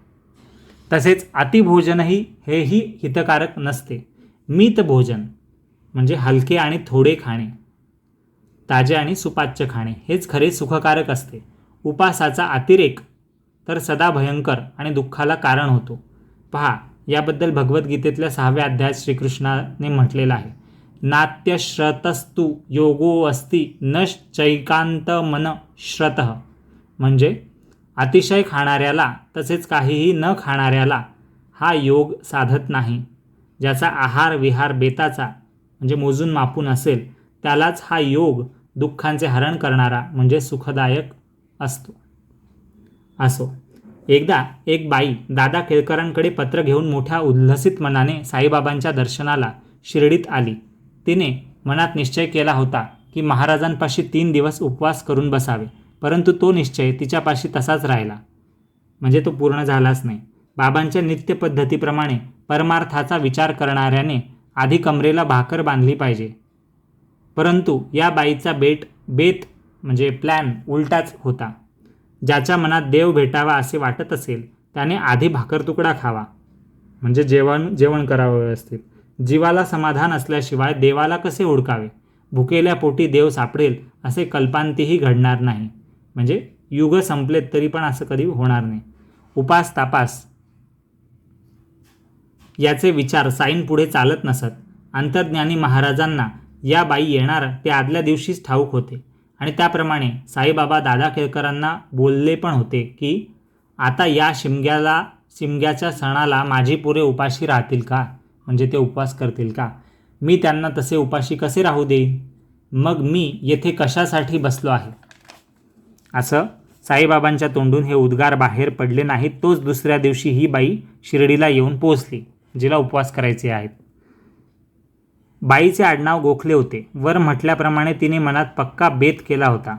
तसेच अतिभोजनही हेही हितकारक नसते. मित भोजन म्हणजे हलके आणि थोडे खाणे, ताजे आणि सुपाच्य खाणे हेच खरे सुखकारक असते. उपासाचा अतिरेक तर सदा भयंकर आणि दुःखाला कारण होतो. पहा, याबद्दल भगवद्गीतेतल्या 6व्या अध्यायात श्रीकृष्णाने म्हटलेलं आहे, नात्यश्रतस्तु योगो अस्ति न चैकांत मन श्रतः. म्हणजे अतिशय खाणाऱ्याला तसेच काहीही न खाणाऱ्याला हा योग साधत नाही. ज्याचा आहार विहार बेताचा म्हणजे मोजून मापून असेल त्यालाच हा योग दुःखांचे हरण करणारा म्हणजे सुखदायक असतो. असो, एकदा एक बाई दादा केळकरांकडे पत्र घेऊन मोठ्या उल्हसित मनाने साईबाबांच्या दर्शनाला शिर्डीत आली. तिने मनात निश्चय केला होता की महाराजांपाशी 3 दिवस उपवास करून बसावे, परंतु तो निश्चय तिच्यापाशी तसाच राहिला, म्हणजे तो पूर्ण झालाच नाही. बाबांच्या नित्य पद्धतीप्रमाणे परमार्थाचा विचार करणाऱ्याने आधी कमरेला भाकर बांधली पाहिजे. परंतु या बाईचा बेत म्हणजे प्लॅन उलटाच होता. ज्याच्या मनात देव भेटावा असे वाटत असेल त्याने आधी भाकर तुकडा खावा, म्हणजे जेवण करावं व्यवस्थित. जीवाला समाधान असल्याशिवाय देवाला कसे हुडकावे? भुकेल्या पोटी देव सापडेल असे कल्पांतीही घडणार नाही. म्हणजे युग संपलेत तरी पण असं कधी होणार नाही. उपास तापास याचे विचार साईंपुढे चालत नसत. अंतर्ज्ञानी महाराजांना या बाई येणार ते आदल्या दिवशीच ठाऊक होते आणि त्याप्रमाणे साईबाबा दादा केळकरांना बोलले पण होते की आता या शिमग्याच्या सणाला माझी पोरे उपाशी राहतील का? म्हणजे ते उपवास करतील का? मी त्यांना तसे उपाशी कसे राहू देईन? मग मी येथे कशासाठी बसलो आहे? असं साईबाबांच्या तोंडून हे उद्गार बाहेर पडले नाहीत. तोच दुसऱ्या दिवशी ही बाई शिर्डीला येऊन पोहोचली जिला उपवास करायचे आहेत. बाईचे आडनाव गोखले होते. वर म्हटल्याप्रमाणे तिने मनात पक्का बेत केला होता,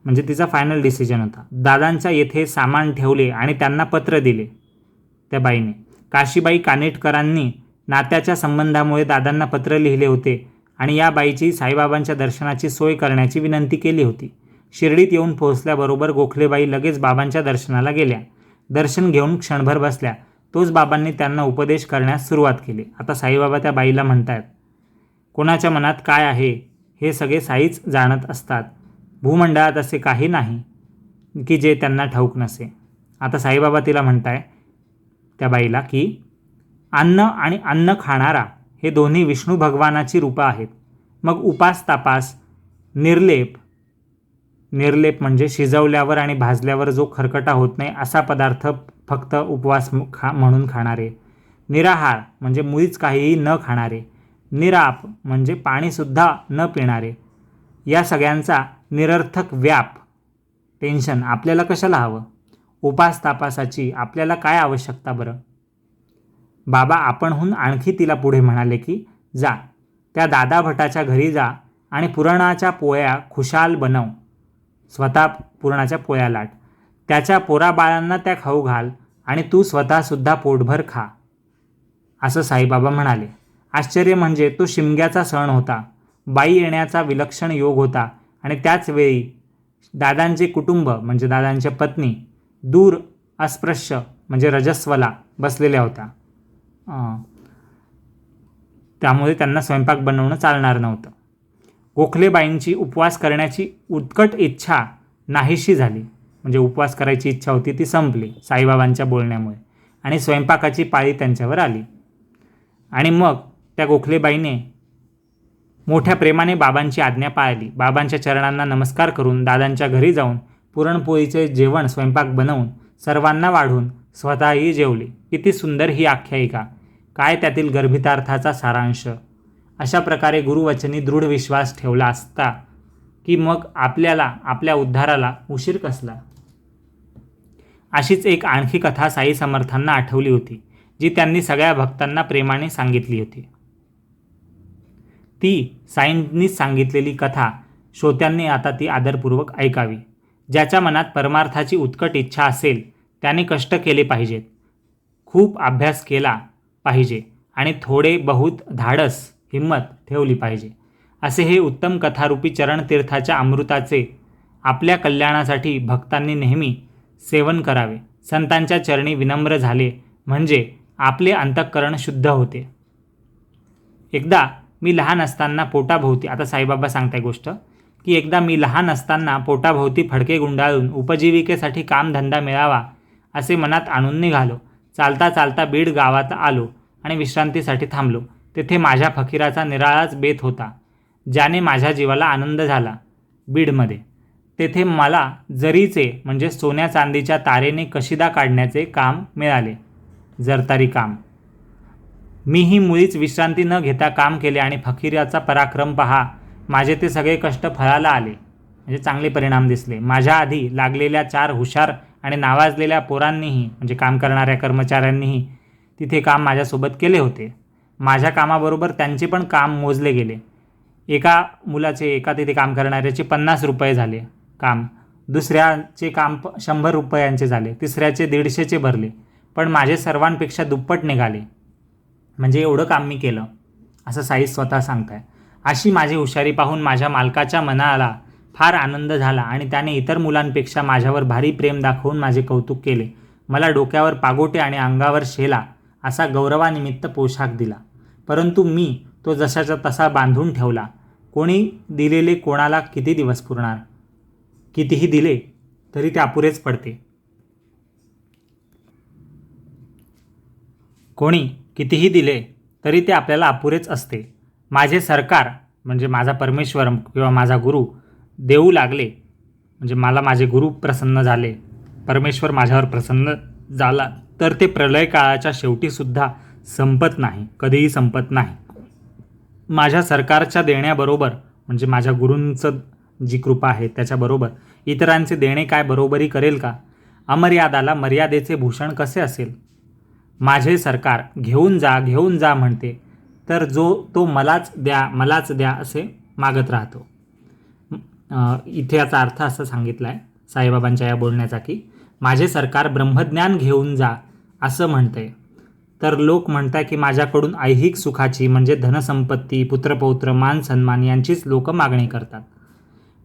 म्हणजे तिचा फायनल डिसिजन होता. दादांच्या येथे सामान ठेवले आणि त्यांना पत्र दिले. त्या बाईने काशीबाई कानेटकरांनी नात्याच्या संबंधामुळे दादांना पत्र लिहिले होते आणि या बाईची साईबाबांच्या दर्शनाची सोय करण्याची विनंती केली होती. शिर्डीत येऊन पोहोचल्याबरोबर गोखलेबाई लगेच बाबांच्या दर्शनाला गेल्या. दर्शन घेऊन क्षणभर बसल्या. तोच बाबांनी त्यांना उपदेश करण्यास सुरुवात केली. आता साईबाबा त्या बाईला म्हणतायत, कोणाच्या मनात काय आहे हे सगळे साईच जाणत असतात. भूमंडळात असे काही नाही की जे त्यांना ठाऊक नसे. आता साईबाबा तिला म्हणताय त्या बाईला की अन्न आणि अन्न खाणारा हे दोन्ही विष्णू भगवानाची रूपं आहेत. मग उपास तापास निर्लेप म्हणजे शिजवल्यावर आणि भाजल्यावर जो खरकटा होत नाही असा पदार्थ फक्त उपवास म्हणून खाणारे. निराहार म्हणजे मुळीच काहीही न खाणारे. निराप म्हणजे पाणीसुद्धा न पिणारे. या सगळ्यांचा निरर्थक व्याप टेन्शन आपल्याला कशाला हवं? उपास तापासाची आपल्याला काय आवश्यकता बरं? बाबा आपणहून आणखी तिला पुढे म्हणाले की जा त्या दादा भटाच्या घरी जा आणि पुरणाच्या पोळ्या खुशाल बनव. स्वतः पुरणाच्या पोळ्या लाट. त्याच्या पोराबाळांना त्या खाऊ घाल आणि तू स्वतःसुद्धा पोटभर खा, असं साईबाबा म्हणाले. आश्चर्य म्हणजे तो शिमग्याचा सण होता. बाई येण्याचा विलक्षण योग होता आणि त्याच वेळी दादांचे कुटुंब म्हणजे दादांच्या पत्नी दूर अस्पृश्य म्हणजे रजस्वला बसलेल्या होत्या. त्यामुळे त्यांना स्वयंपाक बनवणं चालणार नव्हतं. गोखलेबाईंची उपवास करण्याची उत्कट इच्छा नाहीशी झाली. म्हणजे उपवास करायची इच्छा होती ती संपली साईबाबांच्या बोलण्यामुळे आणि स्वयंपाकाची पाळी त्यांच्यावर आली. आणि मग त्या गोखलेबाईने मोठ्या प्रेमाने बाबांची आज्ञा पाळली. बाबांच्या चरणांना नमस्कार करून दादांच्या घरी जाऊन पुरणपोळीचे जेवण स्वयंपाक बनवून सर्वांना वाढून स्वतःही जेवली. किती सुंदर ही आख्यायिका, काय त्यातील गर्भितार्थाचा सारांश. अशा प्रकारे गुरुवचनी दृढ विश्वास ठेवला असता की मग आपल्याला आपल्या उद्धाराला उशीर कसला. अशीच एक आणखी कथा साई समर्थांना आठवली होती जी त्यांनी सगळ्या भक्तांना प्रेमाने सांगितली होती. ती साईंनीच सांगितलेली कथा श्रोत्यांनी आता ती आदरपूर्वक ऐकावी. ज्याच्या मनात परमार्थाची उत्कट इच्छा असेल त्याने कष्ट केले पाहिजेत, खूप अभ्यास केला पाहिजे आणि थोडे बहुत धाडस हिंमत ठेवली पाहिजे. असे हे उत्तम कथारूपी चरणतीर्थाच्या अमृताचे आपल्या कल्याणासाठी भक्तांनी नेहमी सेवन करावे. संतांच्या चरणी विनम्र झाले म्हणजे आपले अंतःकरण शुद्ध होते. एकदा मी लहान असताना पोटाभोवती, आता साईबाबा सांगताय गोष्ट, की एकदा मी लहान असताना पोटाभोवती फडके गुंडाळून उपजीविकेसाठी कामधंदा मिळावा असे मनात आणून निघालो. चालता चालता बीड गावात आलो आणि विश्रांतीसाठी थांबलो. तेथे माझ्या फकीराचा निराळाच बेत होता, ज्याने माझ्या जीवाला आनंद झाला. बीडमध्ये तेथे मला जरीचे म्हणजे सोन्या चांदीच्या तारेने कशिदा काढण्याचे काम मिळाले, जरतारी काम. मीही मुळीच विश्रांती न घेता काम केले आणि फकीराचा पराक्रम पहा, माझे ते सगळे कष्ट फळाला आले, म्हणजे चांगले परिणाम दिसले. माझ्या आधी लागलेल्या 4 हुशार आणि नावाजलेल्या पोरांनीही म्हणजे काम करणाऱ्या कर्मचाऱ्यांनीही तिथे काम माझ्यासोबत केले होते. माझ्या कामाबरोबर त्यांचे पण काम मोजले गेले. एका तिथे काम करणाऱ्याचे 50 रुपये झाले काम, दुसऱ्याचे काम 100 रुपयांचे झाले, तिसऱ्याचे 150चे भरले, पण माझे सर्वांपेक्षा दुप्पट निघाले. म्हणजे एवढं काम मी केलं, असं साई स्वतः सांगताय. अशी माझी हुशारी पाहून माझ्या मालकाच्या मनाला फार आनंद झाला आणि त्याने इतर मुलांपेक्षा माझ्यावर भारी प्रेम दाखवून माझे कौतुक केले. मला डोक्यावर पागोटे आणि अंगावर शेला असा गौरवानिमित्त पोशाख दिला, परंतु मी तो जशाचा तसा बांधून ठेवला. कोणी दिलेले कोणाला किती दिवस पुरणार? कितीही दिले तरी ते अपुरेच पडते. कोणी कितीही दिले तरी ते आपल्याला अपुरेच असते. माझे सरकार म्हणजे माझा परमेश्वर किंवा माझा गुरु देऊ लागले, म्हणजे मला माझे गुरु प्रसन्न झाले, परमेश्वर माझ्यावर प्रसन्न झाला, तर ते प्रलय काळाच्या शेवटीसुद्धा संपत नाही, कधीही संपत नाही. माझ्या सरकारच्या देण्याबरोबर म्हणजे माझ्या गुरूंचं जी कृपा आहे त्याच्याबरोबर इतरांचे देणे काय बरोबरी करेल का? अमर्यादाला मर्यादेचे भूषण कसे असेल? माझे सरकार घेऊन जा म्हणते, तर तो मलाच द्या असे मागत राहतो. इथे याचा अर्थ असा सांगितला आहे साईबाबांच्या या बोलण्याचा, की माझे सरकार ब्रह्मज्ञान घेऊन जा असं म्हणतंय, तर लोक म्हणतात की माझ्याकडून ऐहिक सुखाची म्हणजे धनसंपत्ती, पुत्रपौत्र, मान सन्मान यांचीच लोक मागणी करतात.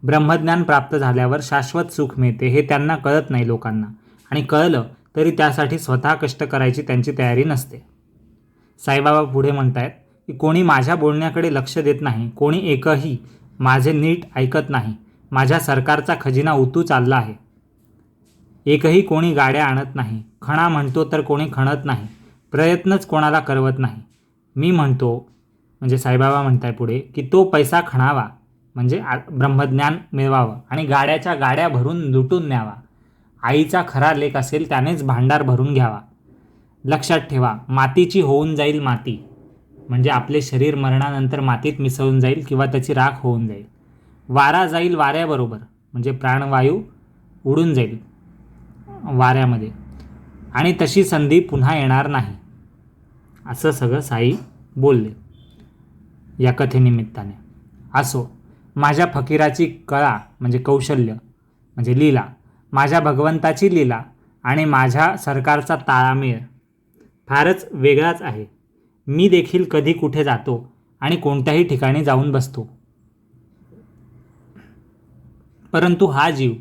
ब्रह्मज्ञान प्राप्त झाल्यावर शाश्वत सुख मिळते हे त्यांना कळत नाही लोकांना, आणि कळलं तरी त्यासाठी स्वतः कष्ट करायची त्यांची तयारी नसते. साईबाबा पुढे म्हणतायत की कोणी माझ्या बोलण्याकडे लक्ष देत नाही, कोणी एकही माझे नीट ऐकत नाही. माझ्या सरकारचा खजिना उतू चालला आहे. एकही कोणी गाड्या आणत नाही. खणा म्हणतो तर कोणी खणत नाही. प्रयत्नच कोणाला करवत नाही. मी म्हणतो म्हणजे साईबाबा म्हणताय पुढे की तो पैसा खणावा म्हणजे ब्रह्मज्ञान मिळवावं आणि गाड्याच्या गाड्या भरून लुटून न्यावा. आईचा खरा लेक असेल त्यानेच भांडार भरून घ्यावा. लक्षात ठेवा, मातीची होऊन जाईल माती, म्हणजे आपले शरीर मरणानंतर मातीत मिसळून जाईल किंवा त्याची राख होऊन जाईल. वारा जाईल वाऱ्याबरोबर, म्हणजे प्राणवायू उडून जाईल वाऱ्यामध्ये, आणि तशी संधी पुन्हा येणार नाही. असं सगळं साई बोलले या कथेनिमित्ताने. असो, माझ्या फकीराची कळा म्हणजे कौशल्य म्हणजे लीला, माझ्या भगवंताची लीला आणि माझ्या सरकारचा ताळमेळ फारच वेगळाच आहे. मी देखील कधी कुठे जातो आणि कोणत्याही ठिकाणी जाऊन बसतो, परंतु हा जीव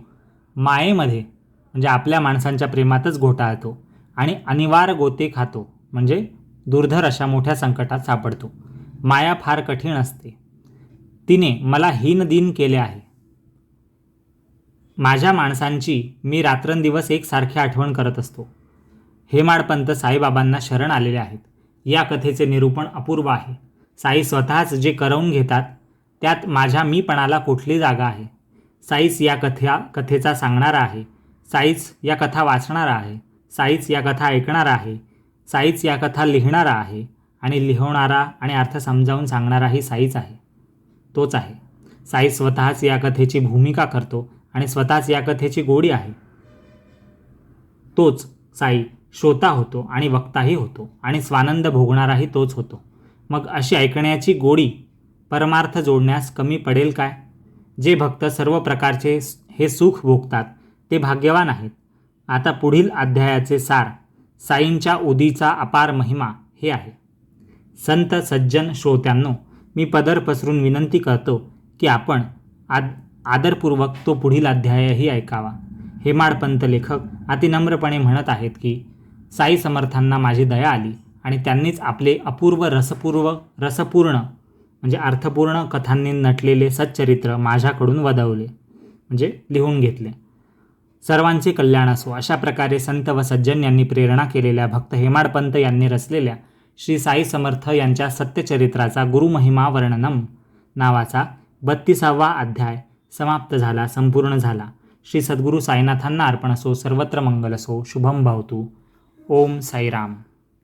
मायेमध्ये म्हणजे आपल्या माणसांच्या प्रेमातच घोटाळतो आणि अनिवार्य गोते खातो, म्हणजे दुर्धर अशा मोठ्या संकटात सापडतो. माया फार कठीण असते. तिने मला हीनदीन केले आहे. माझ्या माणसांची मी रात्रंदिवस एकसारखी आठवण करत असतो. हेमाडपंत साईबाबांना शरण आलेले आहेत. या कथेचे निरूपण अपूर्व आहे. साई स्वतःच जे करवून घेतात त्यात माझ्या मीपणाला कुठली जागा आहे? साईच या कथेचा सांगणारा आहे. साईच या कथा वाचणारा आहे. साईच या कथा ऐकणारा आहे. साईच या कथा लिहिणारा आहे आणि लिहवणारा आणि अर्थ समजावून सांगणाराही साईच आहे. तोच आहे. साई स्वतःच या कथेची भूमिका करतो आणि स्वतःच या कथेची गोडी आहे. तोच साई श्रोता होतो आणि वक्ताही होतो आणि स्वानंद भोगणाराही तोच होतो. मग अशी ऐकण्याची गोडी परमार्थ जोडण्यास कमी पडेल काय? जे भक्त सर्व प्रकारचे हे सुख भोगतात ते भाग्यवान आहेत. आता पुढील अध्यायाचे सार साईंच्या उदीचा अपार महिमा हे आहे. संत सज्जन श्रोत्यांनो, मी पदर पसरून विनंती करतो की आपण आदरपूर्वक तो पुढील अध्यायही ऐकावा. हेमाडपंत लेखक अतिनम्रपणे म्हणत आहेत की साई समर्थांना माझी दया आली आणि त्यांनीच आपले अपूर्व रसपूर्ण म्हणजे अर्थपूर्ण कथांनी नटलेले सच्चरित्र माझ्याकडून वदवले म्हणजे लिहून घेतले. सर्वांचे कल्याण असो. अशा प्रकारे संत व सज्जन यांनी प्रेरणा केलेल्या भक्त हेमाडपंत यांनी रचलेल्या श्री साई समर्थ यांच्या सत्यचरित्राचा गुरुमहिमा वर्णनम नावाचा 32वा अध्याय समाप्त झाला, संपूर्ण झाला. श्री सद्गुरू साईनाथांना अर्पण असो. सर्वत्र मंगल असो. शुभम भवतु. ओम साईराम.